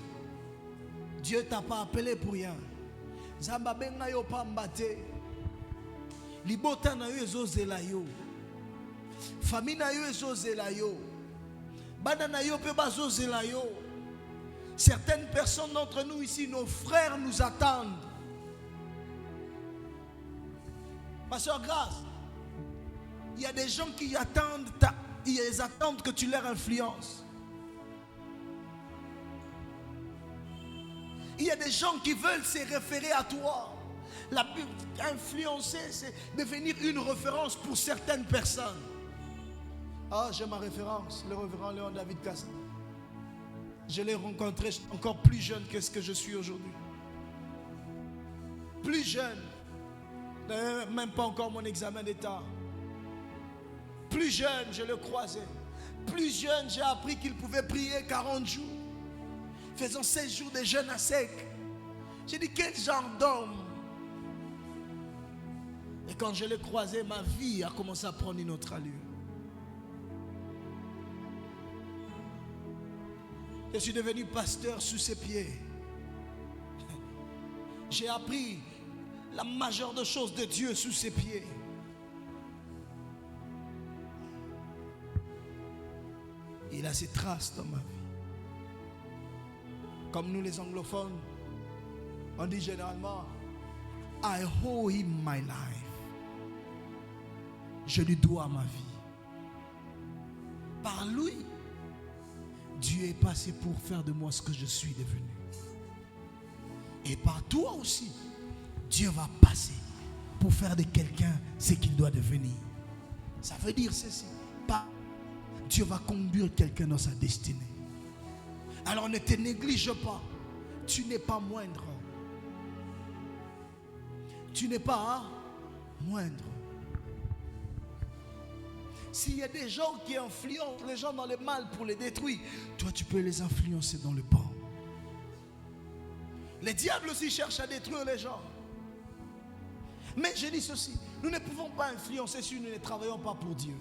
Dieu ne t'a pas appelé pour rien. Zamba benga yo pambate. Libota na yo ezozela yo. Famille na yo ezozela yo. Bana na yo pe bazozela yo. Certaines personnes d'entre nous ici, nos frères nous attendent. Ma soeur Grâce, il y a des gens qui attendent, ils attendent que tu leur influences. Il y a des gens qui veulent se référer à toi. Influencer, c'est devenir une référence pour certaines personnes. Ah, j'ai ma référence, le révérend Léon David Kassa. Je l'ai rencontré encore plus jeune que ce que je suis aujourd'hui. Plus jeune. Même pas encore mon examen d'état. Plus jeune, je le croisais. Plus jeune, j'ai appris qu'il pouvait prier 40 jours. Faisant 16 jours de jeûne à sec. J'ai dit, quel genre d'homme? Et quand je l'ai croisé, ma vie a commencé à prendre une autre allure. Je suis devenu pasteur sous ses pieds. J'ai appris la majeure des choses de Dieu sous ses pieds. Il a ses traces dans ma vie. Comme nous les anglophones, on dit généralement, I owe him my life. Je lui dois ma vie. Par lui, Dieu est passé pour faire de moi ce que je suis devenu. Et par toi aussi, Dieu va passer pour faire de quelqu'un ce qu'il doit devenir. Ça veut dire ceci. Dieu va conduire quelqu'un dans sa destinée. Alors ne te néglige pas. Tu n'es pas moindre. Tu n'es pas moindre. S'il y a des gens qui influencent les gens dans le mal pour les détruire, toi tu peux les influencer dans le bon. Les diables aussi cherchent à détruire les gens. Mais je dis ceci, nous ne pouvons pas influencer si nous ne travaillons pas pour Dieu.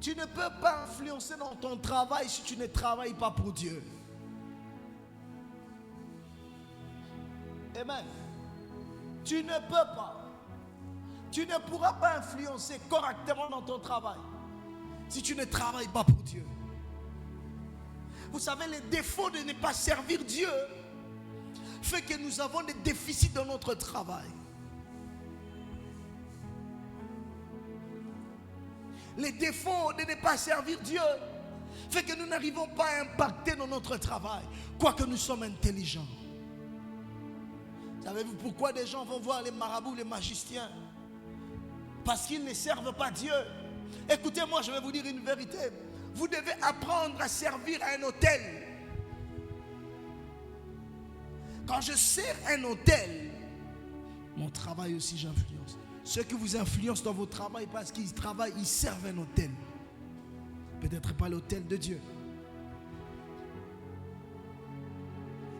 Tu ne peux pas influencer dans ton travail si tu ne travailles pas pour Dieu. Amen. Tu ne peux pas. Tu ne pourras pas influencer correctement dans ton travail si tu ne travailles pas pour Dieu. Vous savez, les défauts de ne pas servir Dieu fait que nous avons des déficits dans notre travail. Les défauts de ne pas servir Dieu fait que nous n'arrivons pas à impacter dans notre travail, quoique nous sommes intelligents. Savez-vous pourquoi des gens vont voir les marabouts, les magiciens? Parce qu'ils ne servent pas Dieu. Écoutez-moi, je vais vous dire une vérité. Vous devez apprendre à servir à un hôtel. Quand je sers un hôtel, mon travail aussi j'influence. Ceux qui vous influencent dans votre travail parce qu'ils travaillent, ils servent un hôtel. Peut-être pas l'hôtel de Dieu.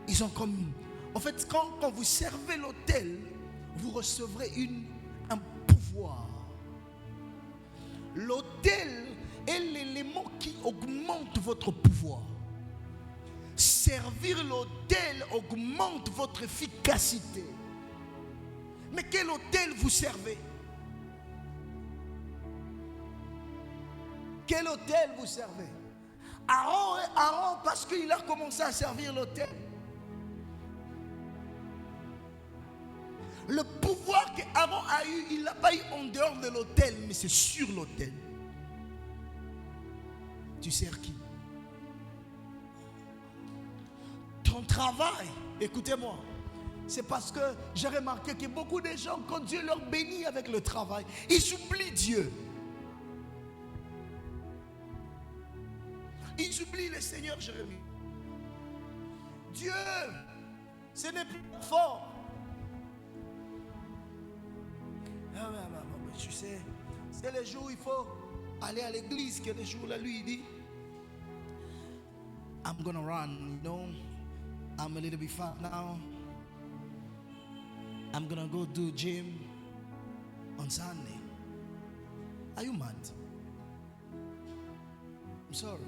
Ils sont comme... En fait, quand vous servez l'hôtel, vous recevrez un pouvoir. L'hôtel est l'élément qui augmente votre pouvoir. Servir l'hôtel augmente votre efficacité. Mais quel hôtel vous servez? Quel hôtel vous servez? Aaron, parce qu'il a commencé à servir l'hôtel. Le pouvoir qu'Aaron a eu, il ne l'a pas eu en dehors de l'autel, mais c'est sur l'autel. Tu sers qui? Ton travail, écoutez-moi, c'est parce que j'ai remarqué que beaucoup de gens, quand Dieu leur bénit avec le travail, ils oublient Dieu. Ils oublient le Seigneur, Jérémie. Dieu, ce n'est plus fort. Tu sais, c'est les jours où il faut aller à l'église que les jours là, lui il dit I'm gonna run, you know, I'm a little bit fat now, I'm gonna go do gym on Sunday. Are you mad? I'm sorry.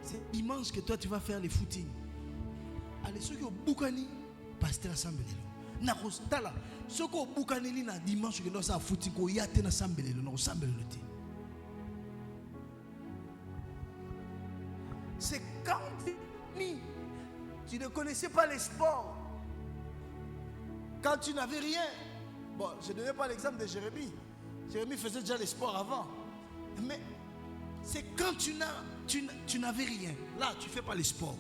C'est dimanche que toi tu vas faire les footings. Allez, ceux qui ont boukani, pasteur assemblée. Na kostala soko bukaneli na dimanche que nous ça footing ko yate na sambelelo na sambelelo te. C'est quand tu ne connaissais pas les sports, quand tu n'avais rien. Bon, je ne donnais pas l'exemple de Jérémie. Jérémie faisait déjà les sports avant. Mais c'est quand tu n'avais rien. Là, tu ne fais pas les sports.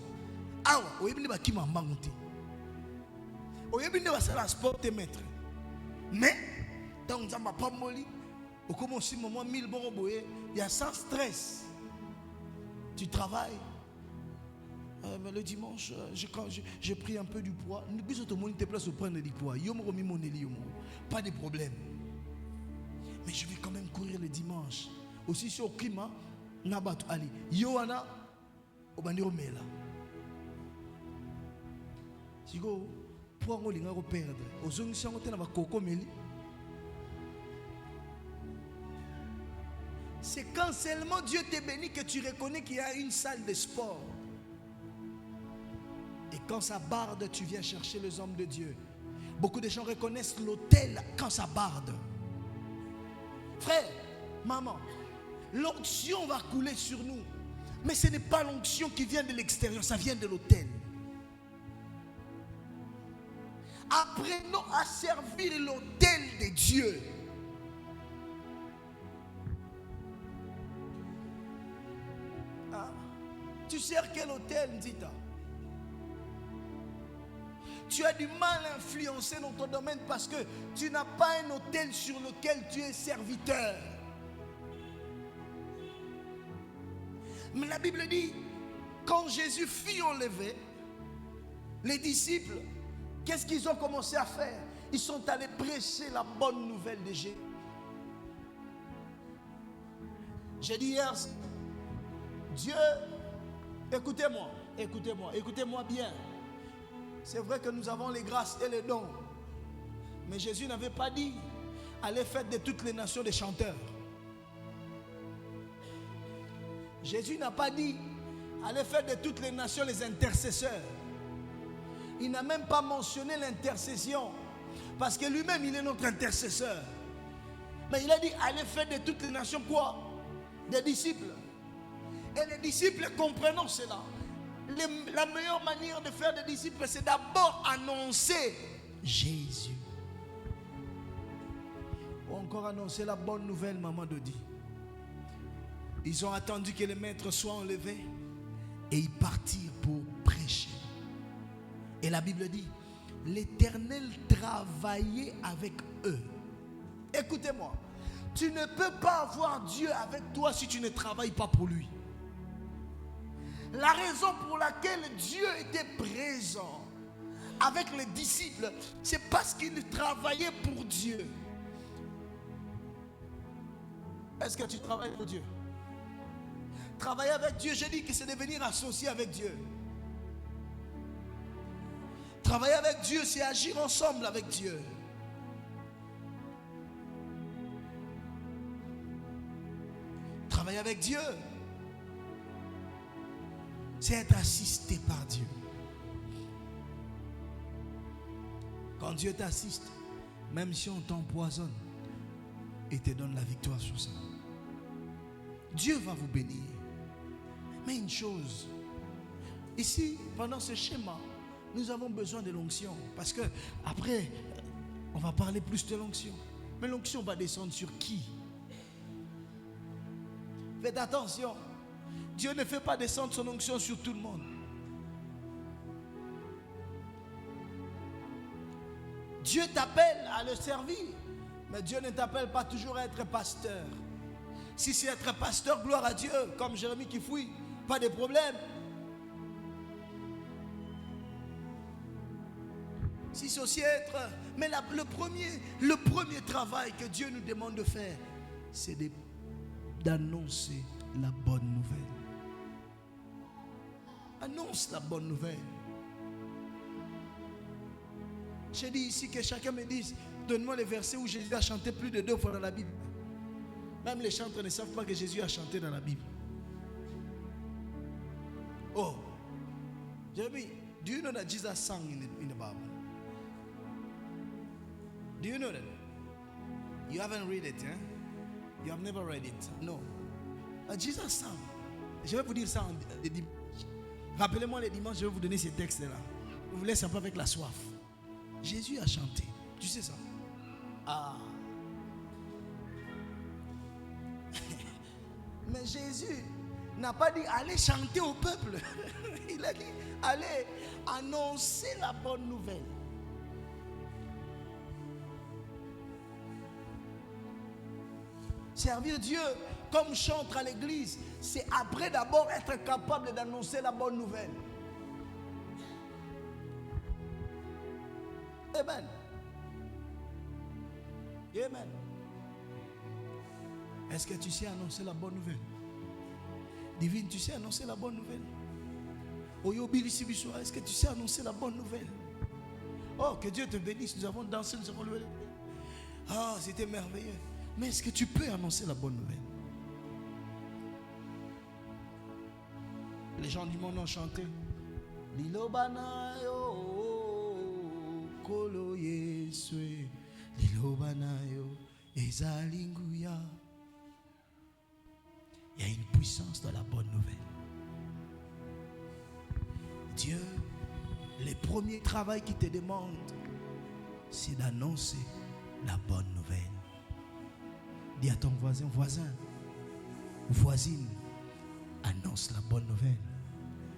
Ah ouais, il y a qui m'a mangoté. Il y a un sport te mettre. Mais, dans un pas molli, au commencement, moment 1000 bon il y a sans stress. Tu travailles. Mais le dimanche, j'ai pris un peu du poids. Tout le monde te place au prendre du poids. Pas de problème. Mais je vais quand même courir le dimanche. Aussi sur le climat, Nabat Ali. Yohana, au bandiro mela. Sigo, pour ngo linga ko perdre. Ozongi sango te na ba koko meli. C'est quand seulement Dieu te bénit que tu reconnais qu'il y a une salle de sport. Et quand ça barde, tu viens chercher les hommes de Dieu. Beaucoup de gens reconnaissent l'autel quand ça barde. Frère, maman, l'onction va couler sur nous. Mais ce n'est pas l'onction qui vient de l'extérieur, ça vient de l'autel. Apprenons à servir l'autel de Dieu. Ah, tu sers quel autel, Ndita? Tu as du mal à influencer dans ton domaine parce que tu n'as pas un autel sur lequel tu es serviteur. Mais la Bible dit, quand Jésus fut enlevé, les disciples, qu'est-ce qu'ils ont commencé à faire? Ils sont allés prêcher la bonne nouvelle de Jésus. J'ai dit hier, Dieu, écoutez-moi bien. C'est vrai que nous avons les grâces et les dons. Mais Jésus n'avait pas dit, allez faire de toutes les nations des chanteurs. Jésus n'a pas dit, allez faire de toutes les nations les intercesseurs. Il n'a même pas mentionné l'intercession. Parce que lui-même, il est notre intercesseur. Mais il a dit, allez faire de toutes les nations quoi? Des disciples. Et les disciples, comprenons cela. La meilleure manière de faire des disciples, c'est d'abord annoncer Jésus. Ou encore annoncer la bonne nouvelle, maman Dodi. Ils ont attendu que les maîtres soient enlevés et ils partirent pour prêcher. Et la Bible dit, l'Éternel travaillait avec eux. Écoutez-moi, tu ne peux pas avoir Dieu avec toi si tu ne travailles pas pour lui. La raison pour laquelle Dieu était présent avec les disciples, c'est parce qu'il travaillait pour Dieu. Est-ce que tu travailles pour Dieu? Travailler avec Dieu, j'ai dit que c'est devenir associé avec Dieu. Travailler avec Dieu, c'est agir ensemble avec Dieu. Travailler avec Dieu, c'est être assisté par Dieu. Quand Dieu t'assiste, même si on t'empoisonne, il te donne la victoire sur ça. Dieu va vous bénir. Mais une chose, ici, pendant ce schéma, nous avons besoin de l'onction. Parce que après, on va parler plus de l'onction. Mais l'onction va descendre sur qui? Faites attention. Dieu ne fait pas descendre son onction sur tout le monde. Dieu t'appelle à le servir. Mais Dieu ne t'appelle pas toujours à être pasteur. Si c'est être pasteur, gloire à Dieu, comme Jérémie qui fouille, pas de problème. Si c'est aussi être... Mais le premier travail que Dieu nous demande de faire, c'est d'annoncer la bonne nouvelle. Annonce la bonne nouvelle. J'ai dit ici que chacun me dise, donne-moi les versets où Jésus a chanté plus de 2 fois dans la Bible. Même les chanteurs ne savent pas que Jésus a chanté dans la Bible. Oh, Jeremy, do you know that Jesus sang in the Bible? Do you know that? You haven't read it, eh? You have never read it. No. Jesus sang. Je vais vous dire ça les dimanches. Rappelez-moi les dimanches, je vais vous donner ces textes-là. Vous vous laissez un peu avec la soif. Jésus a chanté. Tu sais ça? Ah. Mais Jésus n'a pas dit allez chanter au peuple. Il a dit allez annoncer la bonne nouvelle. Servir Dieu comme chantre à l'église, c'est après d'abord être capable d'annoncer la bonne nouvelle. Amen. Amen. Est-ce que tu sais annoncer la bonne nouvelle? Divine, tu sais annoncer la bonne nouvelle? Est-ce que tu sais annoncer la bonne nouvelle? Oh, que Dieu te bénisse. Nous avons dansé, nous avons levé. Ah, c'était merveilleux. Mais est-ce que tu peux annoncer la bonne nouvelle? Les gens du monde ont chanté. Lilobanayo kolo yeswe lilobanayo ezalinguya. Il y a une puissance dans la bonne nouvelle. Dieu, le premier travail qu'il te demande, c'est d'annoncer la bonne nouvelle. Dis à ton voisin, voisine, annonce la bonne nouvelle.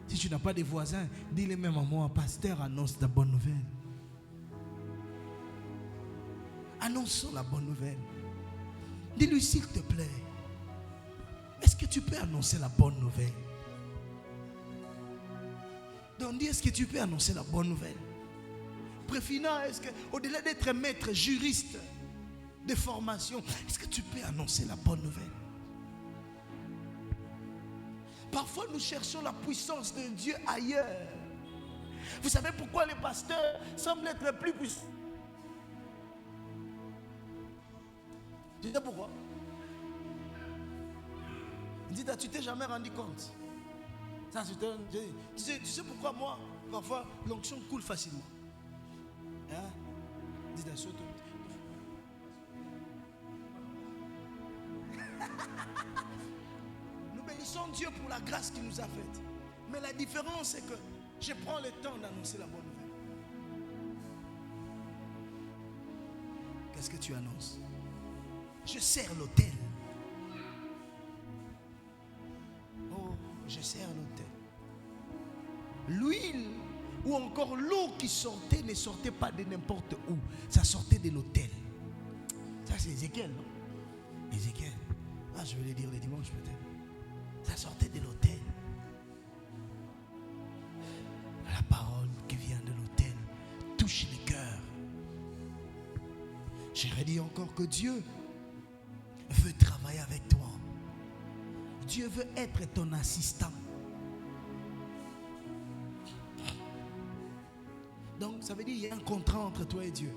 Si tu n'as pas de voisins, dis-le même à moi, pasteur, annonce la bonne nouvelle. Annonçons la bonne nouvelle. Dis-lui s'il te plaît, est-ce que tu peux annoncer la bonne nouvelle? Donc dis, est-ce que tu peux annoncer la bonne nouvelle? Préfina, est-ce que, au-delà d'être maître, juriste de formation, est-ce que tu peux annoncer la bonne nouvelle? Parfois, nous cherchons la puissance de Dieu ailleurs. Vous savez pourquoi les pasteurs semblent être plus puissants? Tu sais pourquoi? Dites, tu t'es jamais rendu compte? Ça, tu sais pourquoi moi, parfois, l'onction coule facilement. Hein? Dites, surtout. Nous bénissons Dieu pour la grâce qu'il nous a faite. Mais la différence, c'est que je prends le temps d'annoncer la bonne nouvelle. Qu'est-ce que tu annonces? Je sers l'autel. Oh, je sers l'autel. L'huile ou encore l'eau qui sortait ne sortait pas de n'importe où. Ça sortait de l'autel. Ça, c'est Ézéchiel, non? Ézéchiel. Ah, je vais le dire le dimanche peut-être. Ça sortait de l'autel. La parole qui vient de l'autel touche les cœurs. J'ai redit encore que Dieu veut travailler avec toi. Dieu veut être ton assistant. Donc, ça veut dire qu'il y a un contrat entre toi et Dieu.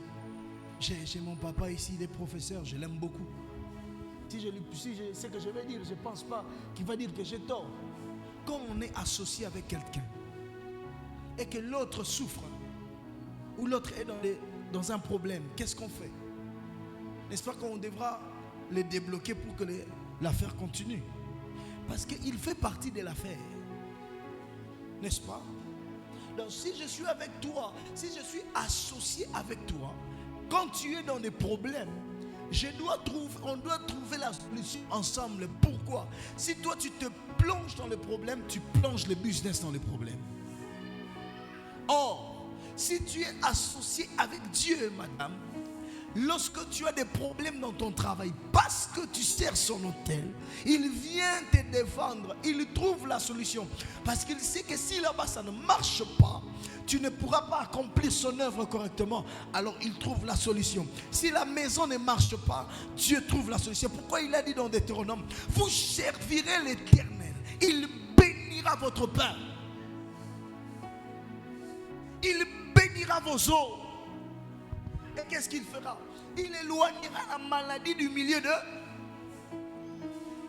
J'ai mon papa ici, il est professeur, je l'aime beaucoup. Si je sais que je vais dire, je ne pense pas qu'il va dire que j'ai tort. Quand on est associé avec quelqu'un et que l'autre souffre ou l'autre est dans un problème, qu'est-ce qu'on fait? N'est-ce pas qu'on devra le débloquer pour que l'affaire continue? Parce qu'il fait partie de l'affaire. N'est-ce pas? Donc si je suis avec toi, si je suis associé avec toi, quand tu es dans des problèmes, on doit trouver la solution ensemble. Pourquoi? Si toi tu te plonges dans le problème, tu plonges le business dans le problème. Or, si tu es associé avec Dieu, madame, lorsque tu as des problèmes dans ton travail, parce que tu sers son autel, il vient te défendre, il trouve la solution. Parce qu'il sait que si là-bas ça ne marche pas, tu ne pourras pas accomplir son œuvre correctement. Alors il trouve la solution. Si la maison ne marche pas, Dieu trouve la solution. Pourquoi il a dit dans Deutéronome, vous servirez l'Éternel, il bénira votre pain, il bénira vos eaux. Et qu'est-ce qu'il fera? Il éloignera la maladie du milieu de...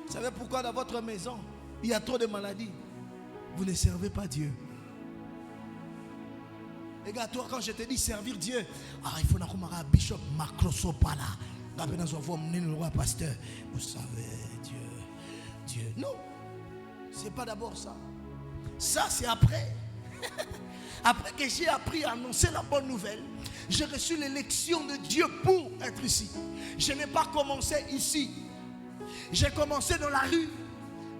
Vous savez pourquoi dans votre maison il y a trop de maladies? Vous ne servez pas Dieu. Les gars, toi, quand je te dis servir Dieu, il faut que Bishop Macroso Pala, pasteur. Vous savez, Dieu. Non, c'est pas d'abord ça. Ça, c'est après. Après que j'ai appris à annoncer la bonne nouvelle, j'ai reçu l'élection de Dieu pour être ici. Je n'ai pas commencé ici. J'ai commencé dans la rue.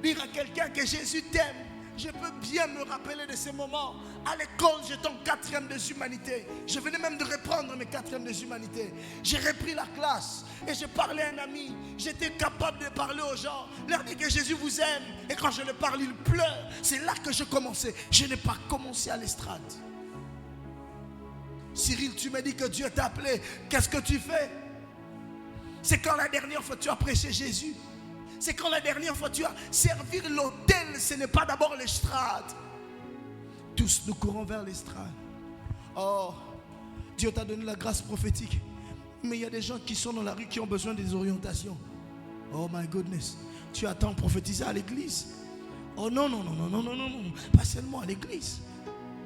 Dire à quelqu'un que Jésus t'aime. Je peux bien me rappeler de ces moments. À l'école, j'étais en 4e des humanités. Je venais même de reprendre mes 4e des humanités. J'ai repris la classe et je parlais à un ami. J'étais capable de parler aux gens, leur dire que Jésus vous aime. Et quand je leur parle, ils pleurent. C'est là que je commençais. Je n'ai pas commencé à l'estrade. Cyril, tu m'as dit que Dieu t'a appelé. Qu'est-ce que tu fais? C'est quand la dernière fois tu as prêché Jésus? C'est quand la dernière fois tu as servi l'autel? Ce n'est pas d'abord l'estrade. Tous nous courons vers l'estrade. Oh, Dieu t'a donné la grâce prophétique. Mais il y a des gens qui sont dans la rue qui ont besoin des orientations. Oh my goodness. Tu attends prophétiser à l'église. Oh non, pas seulement à l'église.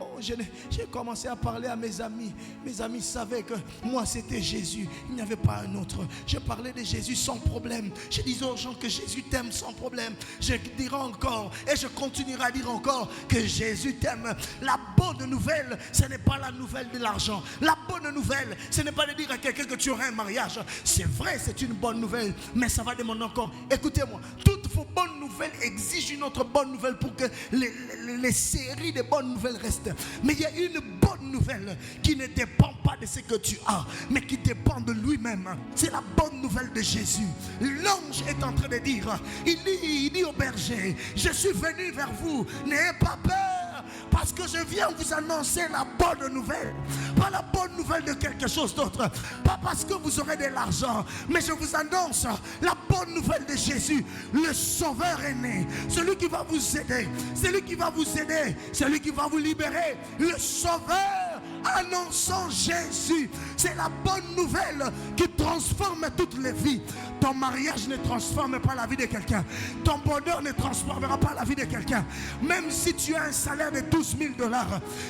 Oh, j'ai commencé à parler à mes amis. Mes amis savaient que moi c'était Jésus. Il n'y avait pas un autre. Je parlais de Jésus sans problème. Je disais aux gens que Jésus t'aime sans problème. Je dirai encore et je continuerai à dire encore que Jésus t'aime. La bonne nouvelle, ce n'est pas la nouvelle de l'argent. La bonne nouvelle, ce n'est pas de dire à quelqu'un que tu auras un mariage. C'est vrai, c'est une bonne nouvelle, mais ça va demander encore. Écoutez-moi, toutes vos bonnes nouvelles exigent une autre bonne nouvelle pour que les séries de bonnes nouvelles restent. Mais il y a une bonne nouvelle qui ne dépend pas de ce que tu as, mais qui dépend de lui-même. C'est la bonne nouvelle de Jésus. L'ange est en train de dire, il dit au berger, je suis venu vers vous, n'ayez pas peur, Parce que je viens vous annoncer la bonne nouvelle. Pas la bonne nouvelle de quelque chose d'autre. Pas parce que vous aurez de l'argent. Mais je vous annonce la bonne nouvelle de Jésus. Le Sauveur est né. Celui qui va vous aider. Celui qui va vous aider. Celui qui va vous libérer. Le Sauveur. Annonçons Jésus. C'est la bonne nouvelle qui transforme toutes les vies. Ton mariage ne transforme pas la vie de quelqu'un. Ton bonheur ne transformera pas la vie de quelqu'un. Même si tu as un salaire de 12 000 $,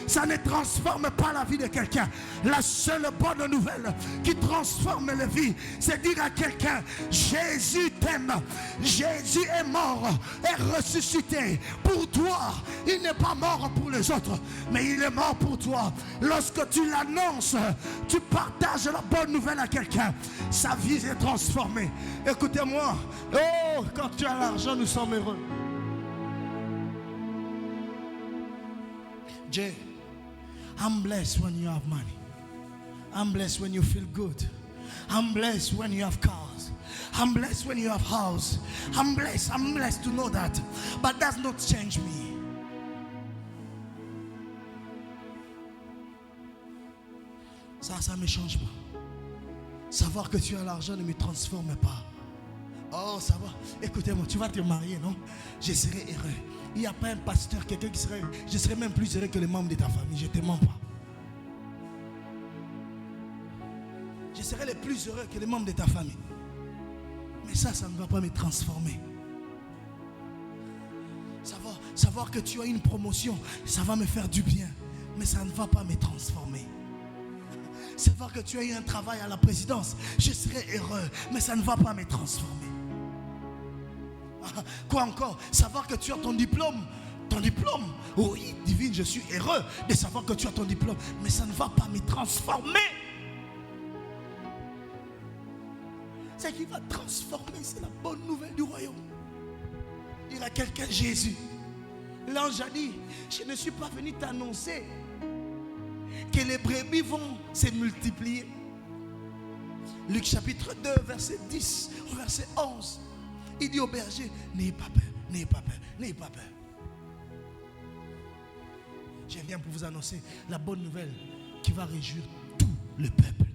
ça ne transforme pas la vie de quelqu'un. La seule bonne nouvelle qui transforme la vie, c'est dire à quelqu'un: Jésus t'aime. Jésus est mort et ressuscité pour toi. Il n'est pas mort pour les autres, mais il est mort pour toi. Lorsque tu l'annonces, tu partages la bonne nouvelle à quelqu'un, sa vie est transformée. Écoutez-moi, oh, quand tu as l'argent, nous sommes heureux. Jay, I'm blessed when you have money. I'm blessed when you feel good. I'm blessed when you have cars. I'm blessed when you have house. I'm blessed to know that. But that does not change me. Ça ne me change pas. Savoir que tu as l'argent ne me transforme pas. Oh, ça va. Écoutez-moi, tu vas te marier, non? Je serai heureux. Il n'y a pas un pasteur, quelqu'un qui serait... Je serai même plus heureux que les membres de ta famille. Je ne te mens pas. Je serai le plus heureux que les membres de ta famille. Mais ça ne va pas me transformer. Savoir que tu as une promotion, ça va me faire du bien. Mais ça ne va pas me transformer. Savoir que tu as eu un travail à la présidence, je serai heureux, mais ça ne va pas me transformer. Quoi encore? Savoir que tu as ton diplôme. Oui, divine, je suis heureux de savoir que tu as ton diplôme, mais ça ne va pas me transformer. Ce qui va transformer, c'est la bonne nouvelle du royaume. Il y a quelqu'un, Jésus. L'ange a dit: je ne suis pas venu t'annoncer que les brebis vont se multiplier. Luc chapitre 2, verset 10 au verset 11. Il dit au berger: n'ayez pas peur, n'ayez pas peur, n'ayez pas peur. Je viens pour vous annoncer la bonne nouvelle qui va réjouir tout le peuple.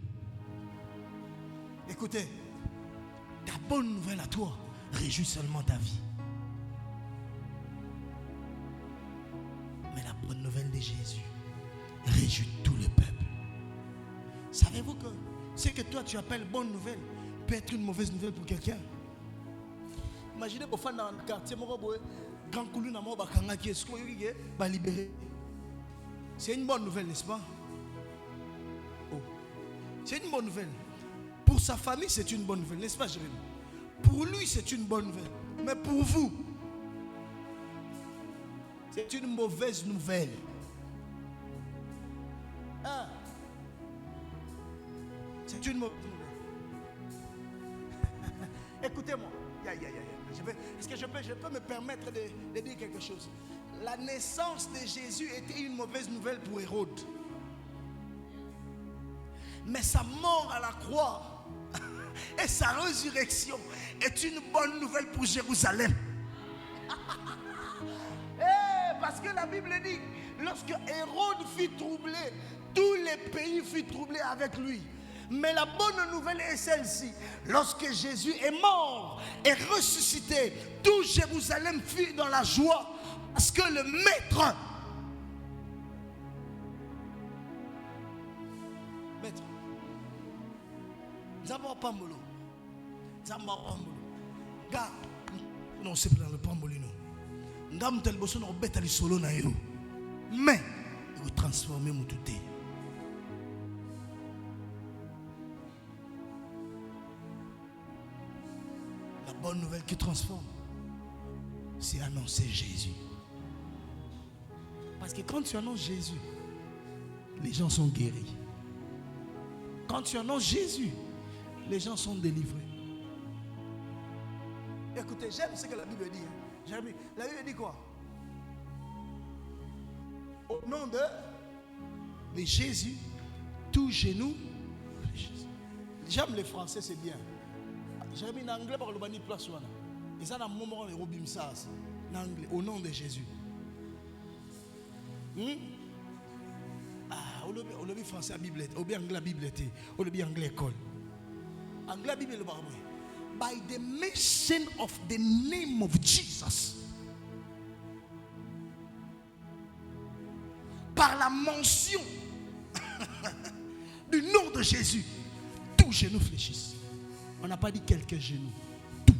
Écoutez, ta bonne nouvelle à toi réjouit seulement ta vie. Mais la bonne nouvelle de Jésus réjouit tout le peuple. Savez-vous que ce que toi tu appelles bonne nouvelle peut être une mauvaise nouvelle pour quelqu'un? Imaginez pour faire dans le quartier, grand coulou na mo bakanga qui est ba libéré. C'est une bonne nouvelle, n'est-ce pas? Oh. C'est une bonne nouvelle. Pour sa famille, c'est une bonne nouvelle, n'est-ce pas, Jérémie? Pour lui, c'est une bonne nouvelle. Mais pour vous, c'est une mauvaise nouvelle. Ah. C'est une mauvaise nouvelle. Écoutez-moi. Est-ce que je peux me permettre de dire quelque chose? La naissance de Jésus était une mauvaise nouvelle pour Hérode. Mais sa mort à la croix et sa résurrection est une bonne nouvelle pour Jérusalem. Parce que la Bible dit, lorsque Hérode fut troublé, tous les pays furent troublés avec lui. Mais la bonne nouvelle est celle-ci: lorsque Jésus est mort et ressuscité, tout Jérusalem fut dans la joie, parce que le maître Zamba Pambolo Ga non c'est pas le Pambolino Ngam tel bosso no beta li solo na yo, mais vous transformez mon tout. La bonne nouvelle qui transforme, c'est annoncer Jésus. Parce que quand tu annonces Jésus, les gens sont guéris. Quand tu annonces Jésus, les gens sont délivrés. Écoutez, j'aime ce que la Bible dit. La Bible dit quoi? Au nom de Jésus, tout genou. J'aime les Français, c'est bien. J'ai mis en anglais par le bani place. Et ça, dans le moment, les robim ça. Au nom de Jésus. Ah, on le français à Bible, ou bien anglais à Bible, ou bien anglais école. Anglais à Bible le barbe. By the mention of the name of Jesus. Par la mention du nom de Jésus, tous genoux fléchissent. On n'a pas dit quelques genoux. Tout.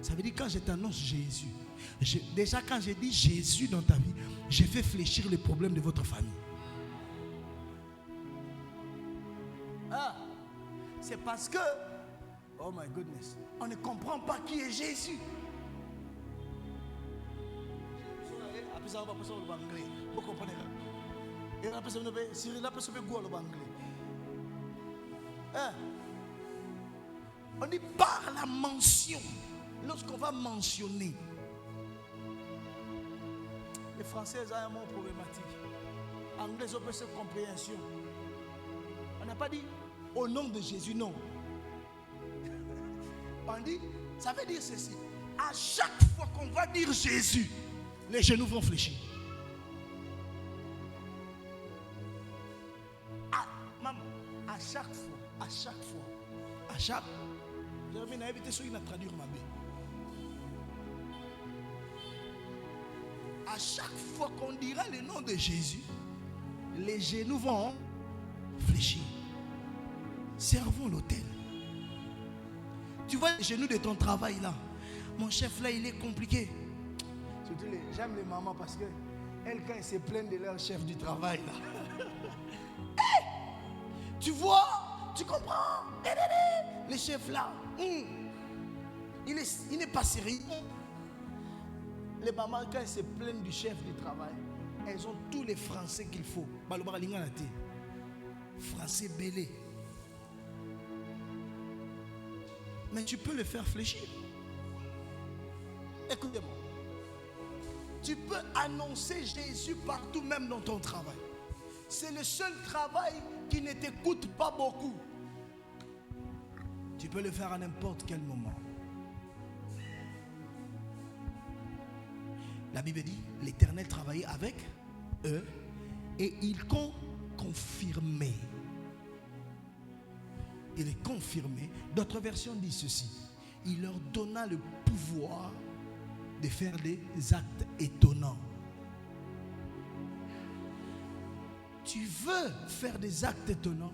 Ça veut dire quand je t'annonce Jésus, déjà quand j'ai dit Jésus dans ta vie, j'ai fait fléchir les problèmes de votre famille. Ah, c'est parce que, oh my goodness, on ne comprend pas qui est Jésus. Vous comprenez? On dit par la mention. Lorsqu'on va mentionner, les Français ont un mot problématique. Anglais ont peu cette compréhension. On n'a pas dit au nom de Jésus, non. On dit, ça veut dire ceci. À chaque fois qu'on va dire Jésus, les genoux vont fléchir. Maman, à chaque fois, Jérémie a évité ceux qui n'ont traduit ma bête. À chaque fois qu'on dira le nom de Jésus, les genoux vont fléchir. Servons l'autel. Tu vois les genoux de ton travail là. Mon chef là, il est compliqué. Surtout j'aime les mamans parce que elles, quand elles se plaignent de leur chef du travail là. Hey, tu vois, tu comprends. Les chefs là, il n'est pas sérieux. Les mamans, quand elles se plaignent du chef du travail, elles ont tous les français qu'il faut. Français belé. Mais tu peux le faire fléchir. Écoutez-moi. Tu peux annoncer Jésus partout, même dans ton travail. C'est le seul travail qui ne t'écoute pas beaucoup. Tu peux le faire à n'importe quel moment. La Bible dit, l'Éternel travaillait avec eux et il confirmait. Il est confirmé. D'autres versions disent ceci. Il leur donna le pouvoir de faire des actes étonnants. Tu veux faire des actes étonnants?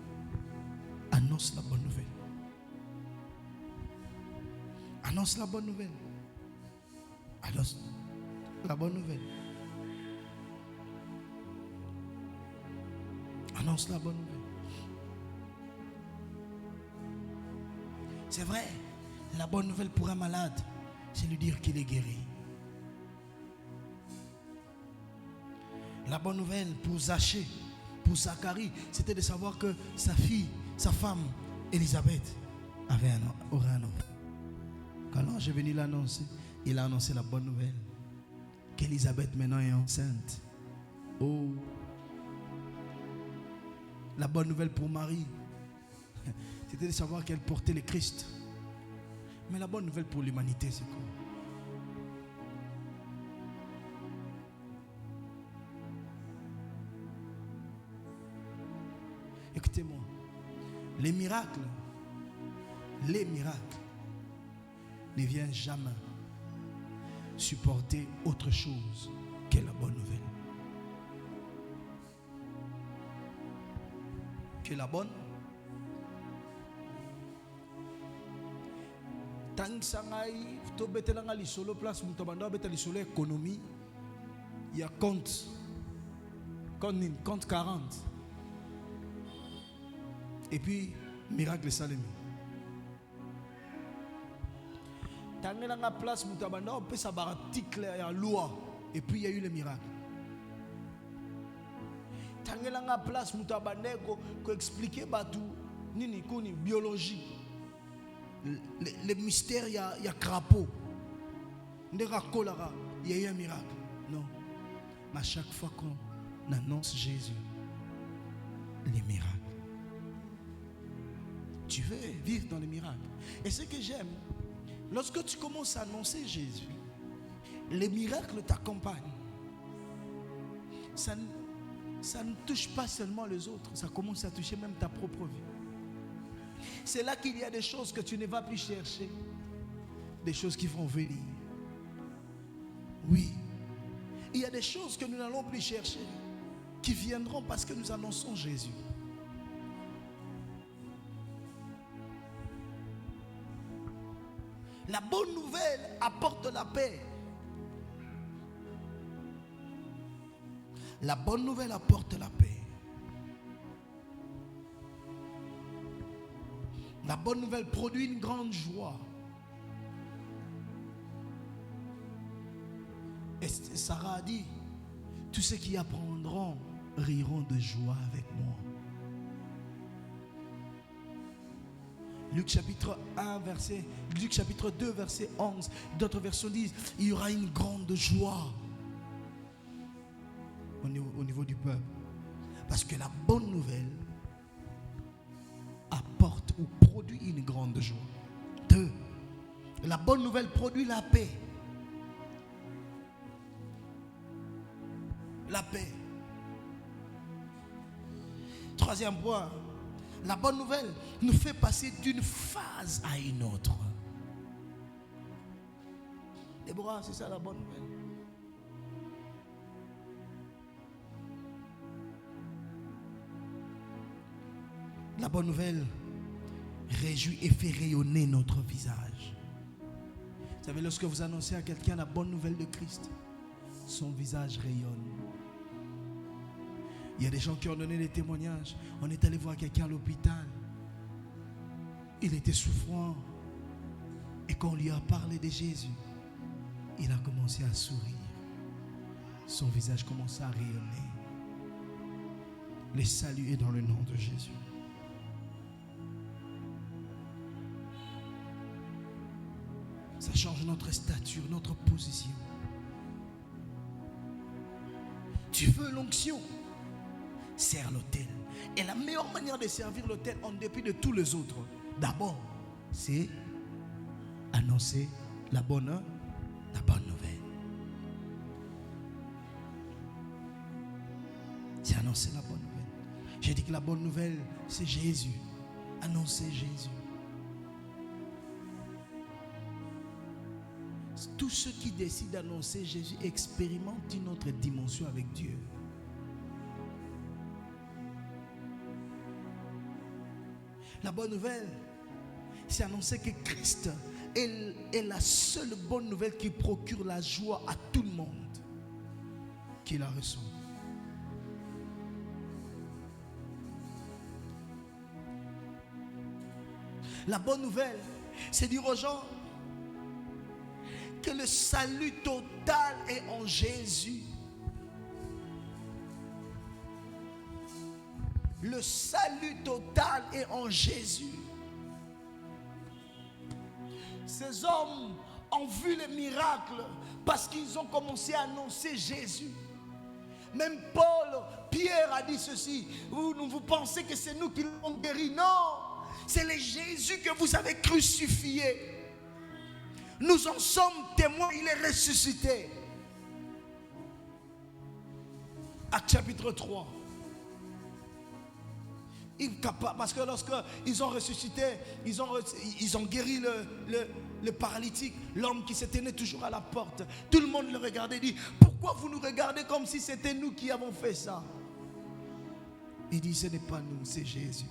Annonce la bonne nouvelle. Annonce la bonne nouvelle. Annonce la bonne nouvelle. Annonce la bonne nouvelle. C'est vrai, la bonne nouvelle pour un malade, c'est lui dire qu'il est guéri. La bonne nouvelle pour Zachée, pour Zacharie, c'était de savoir que sa fille, sa femme, Élisabeth, aurait un enfant. Quand l'ange est venu l'annoncer, il a annoncé la bonne nouvelle. Qu'Élisabeth maintenant est enceinte. Oh! La bonne nouvelle pour Marie, c'était de savoir qu'elle portait le Christ. Mais la bonne nouvelle pour l'humanité, c'est quoi? Écoutez-moi. Les miracles ne viennent jamais supporter autre chose que la bonne nouvelle. Que la bonne. Tant sangai to betelanga li solo place mutabanda betali solo économie. Il y a compte 40. Et puis miracle salemi. Tangela nga place mutabanda on peut savoir article ya loi et puis il y a eu le miracle. Tangela nga place mutabanda ko expliquer batu nini koni biologie. Le mystère, il y a crapaud. Il y a eu un miracle. Non. Mais à chaque fois qu'on annonce Jésus, les miracles. Tu veux vivre dans les miracles. Et ce que j'aime, lorsque tu commences à annoncer Jésus, les miracles t'accompagnent. ça ne touche pas seulement les autres, ça commence à toucher même ta propre vie. C'est là qu'il y a des choses que tu ne vas plus chercher, des choses qui vont venir. Oui, il y a des choses que nous n'allons plus chercher, qui viendront parce que nous annonçons Jésus. La bonne nouvelle apporte la paix. La bonne nouvelle apporte la paix. La bonne nouvelle produit une grande joie. Et Sarah a dit, tous ceux qui apprendront riront de joie avec moi. Luc chapitre 2, verset 11. D'autres versions disent, il y aura une grande joie au niveau du peuple. Parce que la bonne nouvelle apporte ou produit une grande joie. 2. La bonne nouvelle produit la paix. La paix. 3e point. La bonne nouvelle nous fait passer d'une phase à une autre. Déborah, c'est ça la bonne nouvelle. La bonne nouvelle réjouit et fait rayonner notre visage. Vous savez, lorsque vous annoncez à quelqu'un la bonne nouvelle de Christ, son visage rayonne. Il y a des gens qui ont donné des témoignages. On est allé voir quelqu'un à l'hôpital. Il était souffrant. Et quand on lui a parlé de Jésus, il a commencé à sourire. Son visage commence à rayonner. Le salut est dans le nom de Jésus. Ça change notre stature, notre position. Tu veux l'onction? Sers l'autel. Et la meilleure manière de servir l'autel en dépit de tous les autres, d'abord, c'est annoncer la bonne nouvelle. C'est annoncer la bonne nouvelle. J'ai dit que la bonne nouvelle, c'est Jésus. Annoncer Jésus. Tous ceux qui décident d'annoncer Jésus expérimentent une autre dimension avec Dieu. La bonne nouvelle, c'est annoncer que Christ est la seule bonne nouvelle qui procure la joie à tout le monde qui la reçoit. La bonne nouvelle, c'est dire aux gens que le salut total est en Jésus. Le salut total est en Jésus. Ces hommes ont vu les miracles parce qu'ils ont commencé à annoncer Jésus. Même Pierre a dit ceci. Vous pensez que c'est nous qui l'avons guéri? Non, c'est le Jésus que vous avez crucifié. Nous en sommes témoins, il est ressuscité. Actes chapitre 3. Parce que lorsqu'ils ont ressuscité, ils ont guéri le paralytique, l'homme qui se tenait toujours à la porte. Tout le monde le regardait et dit, pourquoi vous nous regardez comme si c'était nous qui avons fait ça? Il dit, ce n'est pas nous, c'est Jésus.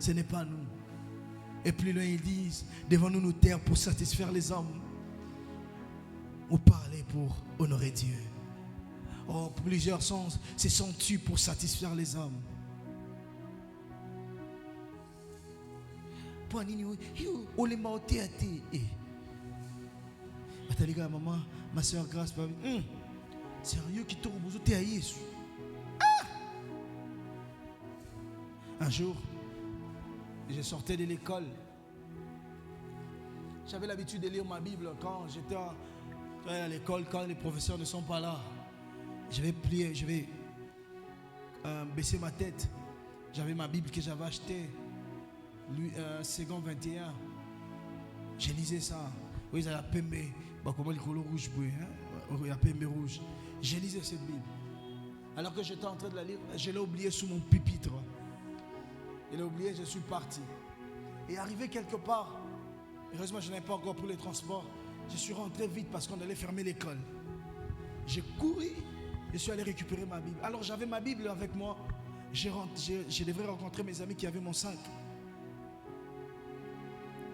Ce n'est pas nous. Et plus loin ils disent, devons-nous nous taire pour satisfaire les hommes ou parler pour honorer Dieu? Oh, plusieurs sens se sont tués pour satisfaire les hommes. Pour maman, ma soeur Grâce, sérieux qui te repose à Jésus. Un jour, je sortais de l'école. J'avais l'habitude de lire ma Bible quand j'étais à l'école, quand les professeurs ne sont pas là. Je vais plier, je vais baisser ma tête. J'avais ma Bible que j'avais achetée, second 21. Je lisais ça. Oui, il y a pembe, comment le couleur rouge, il y a pembe rouge. J'ai lisé cette Bible. Alors que j'étais en train de la lire, je l'ai oublié sous mon pupitre. Je l'ai oublié, je suis parti. Et arrivé quelque part, heureusement je n'avais pas encore pris les transports, je suis rentré vite parce qu'on allait fermer l'école. J'ai couru, je suis allé récupérer ma Bible. Alors j'avais ma Bible avec moi. Je devrais rencontrer mes amis qui avaient mon sac.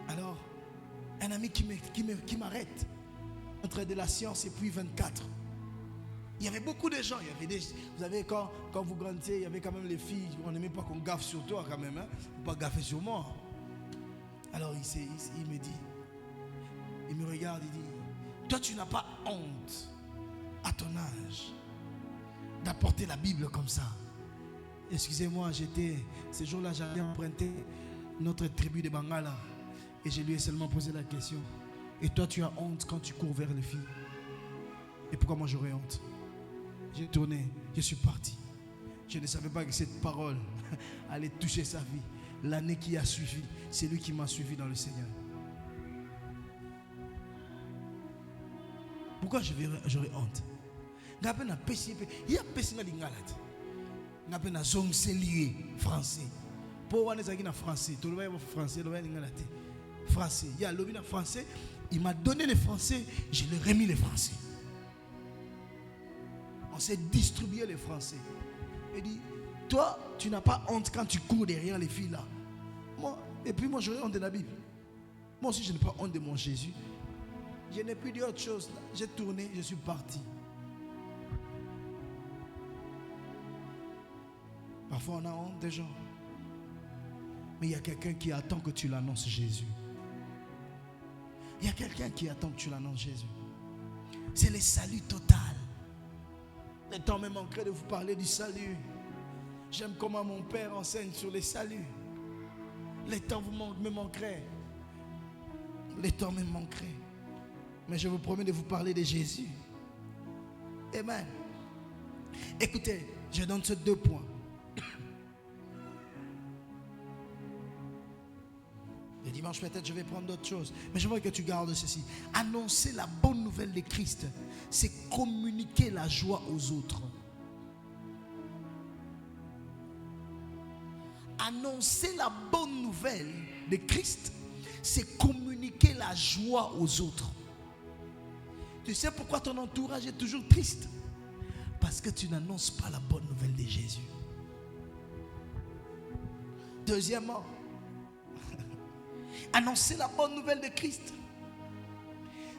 Alors, un ami qui m'arrête entre de la science et puis 24. Il y avait beaucoup de gens. Vous savez, quand vous grandissiez, il y avait quand même les filles. On n'aimait pas qu'on gaffe sur toi quand même. Hein? Pas gaffer sur moi. Alors il me dit, il me regarde, il dit, toi tu n'as pas honte à ton âge d'apporter la Bible comme ça. Excusez-moi, ce jour-là, j'avais emprunté notre tribu de Bangala. Et je lui ai seulement posé la question. Et toi, tu as honte quand tu cours vers les filles? Et pourquoi moi j'aurais honte? J'ai tourné, je suis parti. Je ne savais pas que cette parole allait toucher sa vie. L'année qui a suivi, c'est lui qui m'a suivi dans le Seigneur. Pourquoi j'aurais honte? Il y a français. Pour on est français, tout le monde français, français. Il y a l'objet français, il m'a donné les français, je lui ai remis les français. On s'est distribué les français. Il dit, toi, tu n'as pas honte quand tu cours derrière les filles là. Et puis moi, j'aurais honte de la Bible. Moi aussi, je n'ai pas honte de mon Jésus. Je n'ai plus dit autre chose. J'ai tourné, je suis parti. Parfois, on a honte des gens. Mais il y a quelqu'un qui attend que tu l'annonces Jésus. Il y a quelqu'un qui attend que tu l'annonces Jésus. C'est le salut total. Le temps me manquerait de vous parler du salut. J'aime comment mon père enseigne sur le salut. Le temps me manquerait. Le temps me manquerait. Mais je vous promets de vous parler de Jésus. Amen. Écoutez, je donne ces 2 points. Le dimanche peut-être je vais prendre d'autres choses. Mais j'aimerais que tu gardes ceci. Annoncer la bonne nouvelle de Christ, c'est communiquer la joie aux autres. Annoncer la bonne nouvelle de Christ, c'est communiquer la joie aux autres. Tu sais pourquoi ton entourage est toujours triste? Parce que tu n'annonces pas la bonne nouvelle de Jésus. Deuxièmement, annoncer la bonne nouvelle de Christ,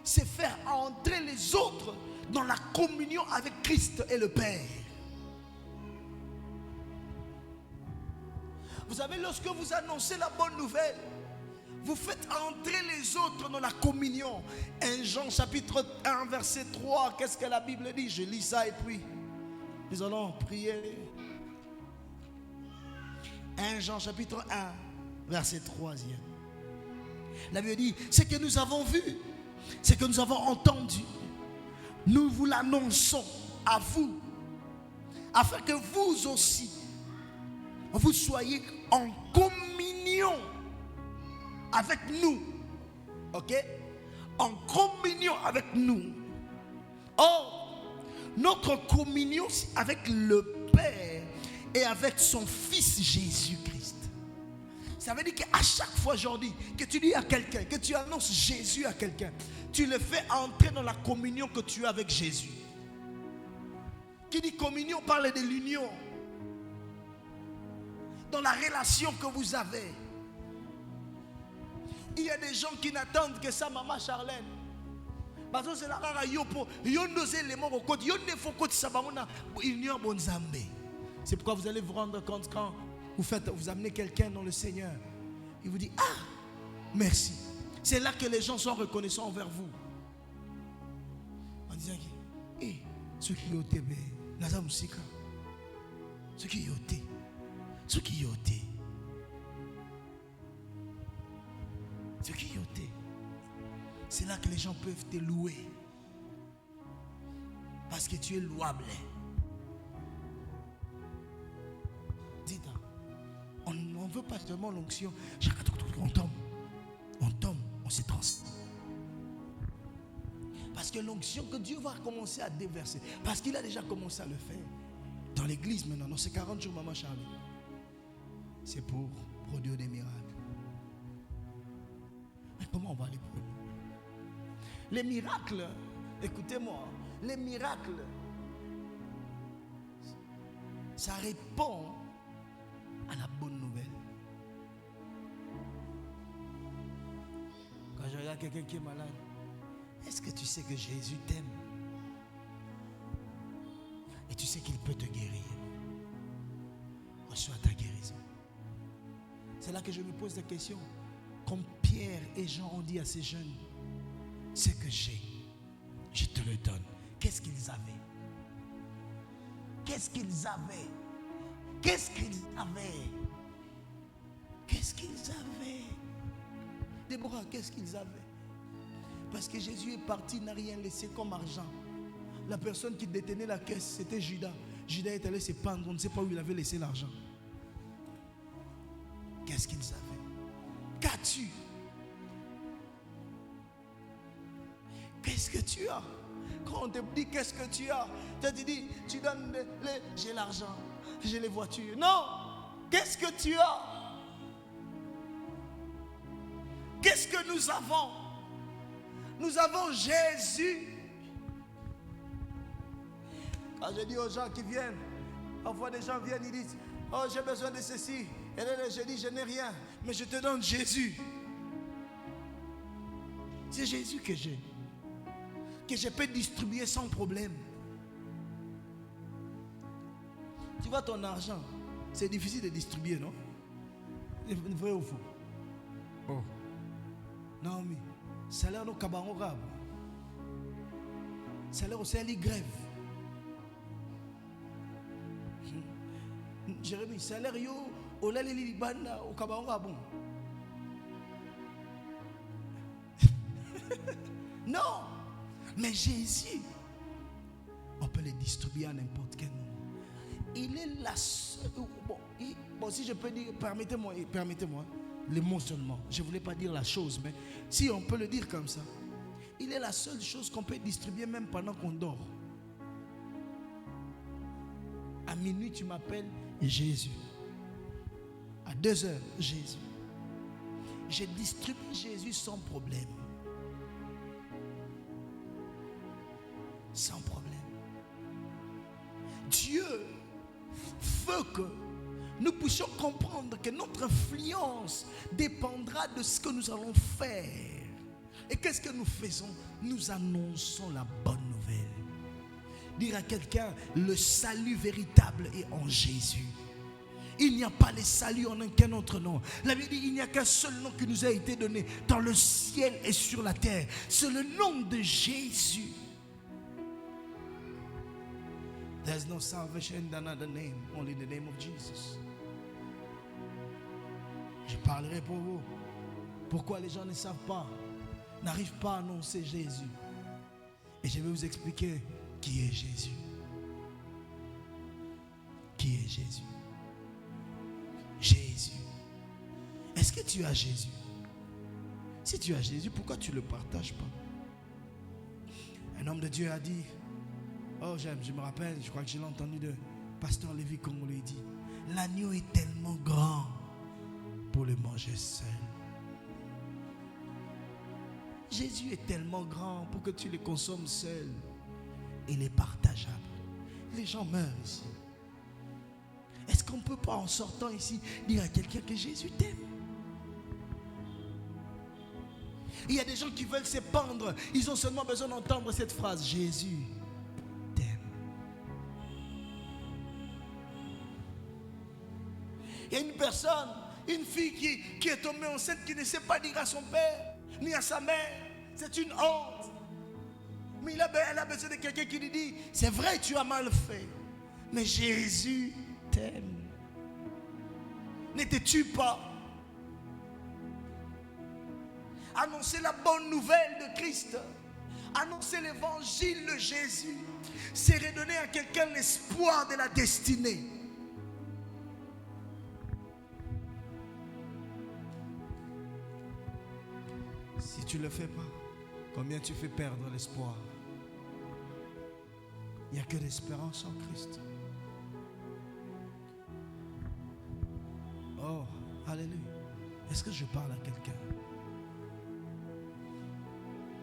c'est faire entrer les autres dans la communion avec Christ et le Père. Vous savez, lorsque vous annoncez la bonne nouvelle, vous faites entrer les autres dans la communion. 1 Jean chapitre 1 verset 3, qu'est-ce que la Bible dit? Je lis ça et puis nous allons prier. 1 Jean chapitre 1 verset 3. La Bible dit, ce que nous avons vu, ce que nous avons entendu, nous vous l'annonçons à vous, afin que vous aussi, vous soyez en communion avec nous. Ok? En communion avec nous. Or, notre communion avec le Père et avec son Fils Jésus-Christ. Ça veut dire qu'à chaque fois aujourd'hui que tu dis à quelqu'un, que tu annonces Jésus à quelqu'un, tu le fais entrer dans la communion que tu as avec Jésus. Qui dit communion parle de l'union. Dans la relation que vous avez. Il y a des gens qui n'attendent que ça, maman Charlène. C'est pourquoi vous allez vous rendre compte quand vous amenez quelqu'un dans le Seigneur. Il vous dit, ah, merci. C'est là que les gens sont reconnaissants envers vous. En disant, eh, ceux qui ont été, ceux qui ont été, ceux qui ont été, ceux qui ont été. C'est là que les gens peuvent te louer. Parce que tu es louable. Dites, on ne veut pas seulement l'onction. On tombe, on se transforme. Parce que l'onction que Dieu va commencer à déverser, parce qu'il a déjà commencé à le faire dans l'église maintenant, dans ces 40 jours, Maman Charlie, c'est pour produire des miracles. Mais comment on va les produire? Les miracles, écoutez-moi, les miracles, ça répond à la bonne nouvelle. Quand je regarde quelqu'un qui est malade, est-ce que tu sais que Jésus t'aime? Et tu sais qu'il peut te guérir. Reçois ta guérison. C'est là que je me pose la question. Comme Pierre et Jean ont dit à ces jeunes, ce que j'ai, je te le donne. Qu'est-ce qu'ils avaient? Qu'est-ce qu'ils avaient? Qu'est-ce qu'ils avaient? Qu'est-ce qu'ils avaient? Déborah, qu'est-ce qu'ils avaient? Parce que Jésus est parti, n'a rien laissé comme argent. La personne qui détenait la caisse, c'était Judas. Judas est allé se pendre, on ne sait pas où il avait laissé l'argent. Qu'est-ce qu'ils avaient? Qu'as-tu? Qu'est-ce que tu as? Quand on te dit qu'est-ce que tu as, tu te dis, tu donnes j'ai l'argent, j'ai les voitures. Non! Qu'est-ce que tu as? Qu'est-ce que nous avons? Nous avons Jésus. Quand je dis aux gens qui viennent, parfois des gens viennent, ils disent, oh j'ai besoin de ceci. Et là, je dis, je n'ai rien, mais je te donne Jésus. C'est Jésus que j'ai. Que je peux distribuer sans problème. Tu vois ton argent, c'est difficile de distribuer, non? Vrai ou faux? Oh. Non, mais salaire no kabango rab. Salaire au salaire grève. Jérémie, salaire yo au la li banda au kabango rab. Non, mais Jésus, on peut le distribuer à n'importe quel moment. Il est la seule. Bon, si je peux dire, permettez-moi, les mots seulement. Je ne voulais pas dire la chose, mais si on peut le dire comme ça, il est la seule chose qu'on peut distribuer même pendant qu'on dort. À minuit, tu m'appelles Jésus. À 2 heures, Jésus. Je distribue Jésus sans problème. Sans problème. Dieu veut que nous puissions comprendre que notre influence dépendra de ce que nous allons faire. Et qu'est-ce que nous faisons? Nous annonçons la bonne nouvelle. Dire à quelqu'un, le salut véritable est en Jésus. Il n'y a pas le salut en aucun autre nom. La Bible dit, il n'y a qu'un seul nom qui nous a été donné dans le ciel et sur la terre. C'est le nom de Jésus. There's no salvation in another name, only the name of Jesus. Je parlerai pour vous. Pourquoi les gens ne savent pas, n'arrivent pas à annoncer Jésus. Et je vais vous expliquer qui est Jésus. Qui est Jésus? Jésus. Est-ce que tu as Jésus? Si tu as Jésus, pourquoi tu ne le partages pas? Un homme de Dieu a dit, oh je me rappelle, je crois que je l'ai entendu de Pasteur Lévi comme on l'a dit, l'agneau est tellement grand pour le manger seul. Jésus est tellement grand pour que tu le consommes seul. Il est partageable. Les gens meurent ici. Est-ce qu'on ne peut pas en sortant ici dire à quelqu'un que Jésus t'aime? Il y a des gens qui veulent se pendre. Ils ont seulement besoin d'entendre cette phrase. Jésus t'aime. Il y a une personne, une fille qui est tombée enceinte, qui ne sait pas dire à son père ni à sa mère. C'est une honte. Mais elle a besoin de quelqu'un qui lui dit, c'est vrai, tu as mal fait, mais Jésus t'aime. Ne te tue pas. Annoncer la bonne nouvelle de Christ, annoncer l'évangile de Jésus, c'est redonner à quelqu'un l'espoir de la destinée. Si tu ne le fais pas, combien tu fais perdre l'espoir? Il n'y a que l'espérance en Christ. Oh, alléluia. Est-ce que je parle à quelqu'un?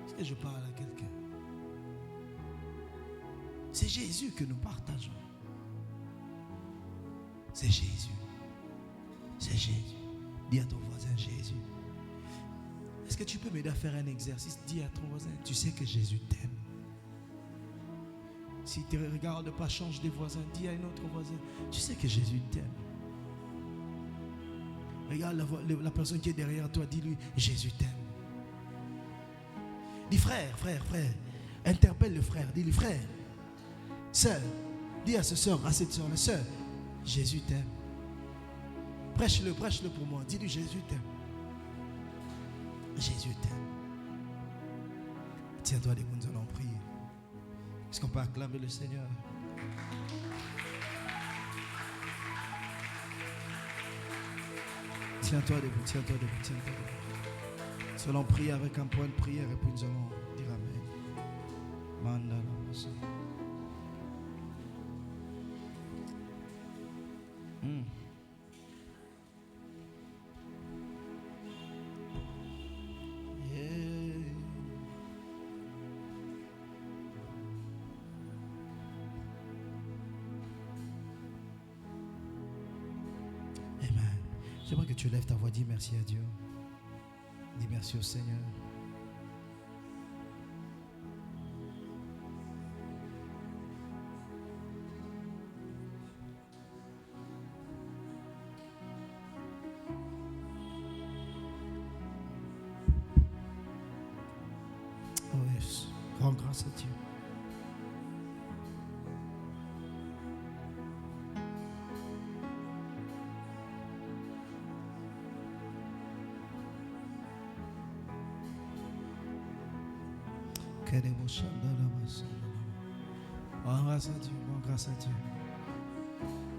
Est-ce que je parle à quelqu'un? C'est Jésus que nous partageons. C'est Jésus. C'est Jésus. Dis à ton voisin Jésus. Est-ce que tu peux m'aider à faire un exercice? Dis à ton voisin, tu sais que Jésus t'aime. Si tu ne regardes pas, change de voisin. Dis à un autre voisin, tu sais que Jésus t'aime. Regarde la personne qui est derrière toi, dis-lui, Jésus t'aime. Dis frère, frère, frère. Interpelle le frère, dis-lui frère. Sœur, dis à ce soeur, à cette soeur, la sœur, Jésus t'aime. Prêche-le pour moi. Dis-lui, Jésus t'aime. Jésus t'aime. Tiens-toi debout, nous allons prier. Est-ce qu'on peut acclamer le Seigneur? Tiens-toi debout, tiens-toi debout, tiens-toi debout. Nous allons prier avec un point de prière et puis nous allons dire Amen. Mandala Masa. J'aimerais que tu lèves ta voix, dis merci à Dieu. Dis merci au Seigneur. Oh yes, rends grâce à Dieu. Rends grâce à Dieu, rends grâce à Dieu.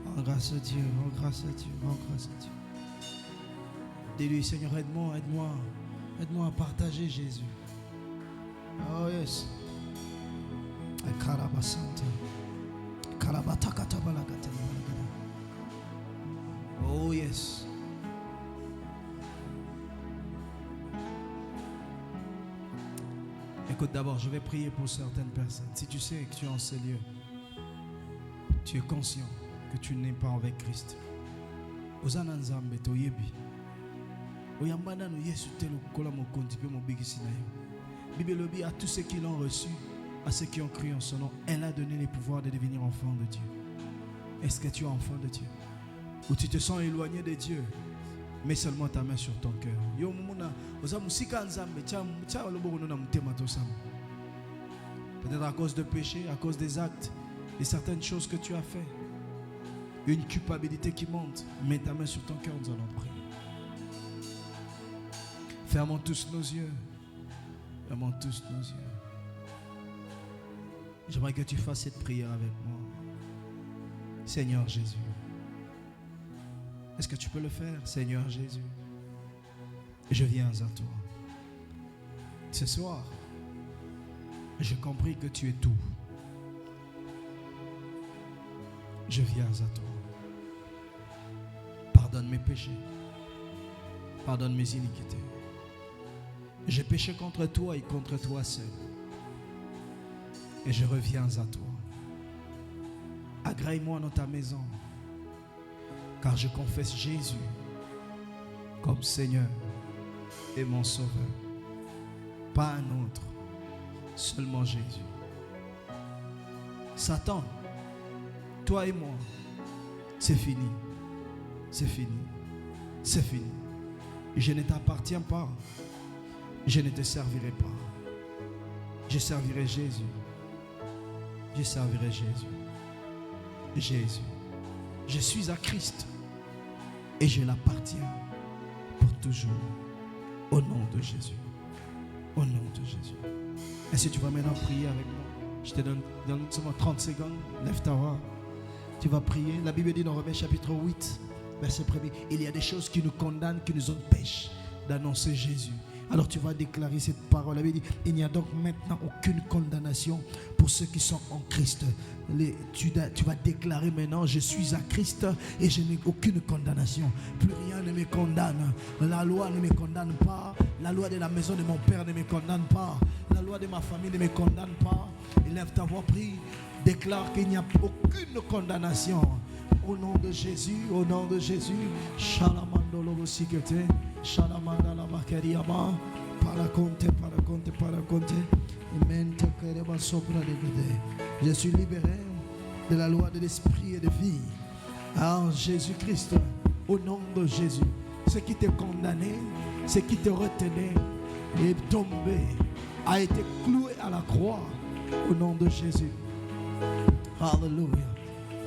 Rends grâce à Dieu, rends grâce à Dieu, rends grâce à Dieu. Dis-lui, Seigneur, aide-moi, aide-moi. Aide-moi à partager Jésus. Oh yes. Oh yes. Écoute, d'abord, je vais prier pour certaines personnes. Si tu sais que tu es en ces lieux, tu es conscient que tu n'es pas avec Christ. Ozana nzambe toyebi. Oyambana no Yesu telo kola mo kontipe mo bigisi na yo. Bible le dit à tous ceux qui l'ont reçu, à ceux qui ont cru en son nom, elle a donné le pouvoir de devenir enfant de Dieu. Est-ce que tu es enfant de Dieu? Ou tu te sens éloigné de Dieu? Mets seulement ta main sur ton cœur. Peut-être à cause de péché, à cause des actes et certaines choses que tu as fait. Une culpabilité qui monte. Mets ta main sur ton cœur, nous allons prier. Fermons tous nos yeux. Fermons tous nos yeux. J'aimerais que tu fasses cette prière avec moi. Seigneur Jésus. Est-ce que tu peux le faire, Seigneur Jésus? Je viens à toi. Ce soir, j'ai compris que tu es tout. Je viens à toi. Pardonne mes péchés. Pardonne mes iniquités. J'ai péché contre toi et contre toi seul. Et je reviens à toi. Agrée-moi dans ta maison. Car je confesse Jésus comme Seigneur et mon Sauveur. Pas un autre, seulement Jésus. Satan, toi et moi, c'est fini. C'est fini. C'est fini. Je ne t'appartiens pas. Je ne te servirai pas. Je servirai Jésus. Je servirai Jésus. Jésus. Je suis à Christ. Et je l'appartiens pour toujours. Au nom de Jésus. Au nom de Jésus. Est-ce que tu vas maintenant prier avec moi? Je te donne seulement 30 secondes. Lève ta voix. Tu vas prier. La Bible dit dans Romains chapitre 8, verset 1er. Il y a des choses qui nous condamnent, qui nous empêchent d'annoncer Jésus. Alors tu vas déclarer cette parole. Elle dit, il n'y a donc maintenant aucune condamnation pour ceux qui sont en Christ. Tu vas déclarer maintenant, je suis à Christ et je n'ai aucune condamnation. Plus rien ne me condamne. La loi ne me condamne pas. La loi de la maison de mon père ne me condamne pas. La loi de ma famille ne me condamne pas. Élève ta voix, prie. Déclare qu'il n'y a aucune condamnation. Au nom de Jésus, au nom de Jésus. Shalamandolo sikete, shalamandala bakariama, paraconte, paraconte, paraconte. Mente kereba sopra de gede. Je suis libéré de la loi de l'esprit et de vie. En Jésus-Christ, au nom de Jésus. Ce qui t'est condamné, ce qui te retenait, est tombé, a été cloué à la croix. Au nom de Jésus. Alléluia.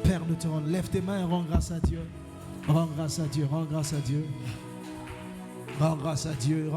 Père, nous te rendons. Lève tes mains et rends grâce à Dieu. Rends grâce à Dieu. Rends grâce à Dieu. Rends grâce à Dieu.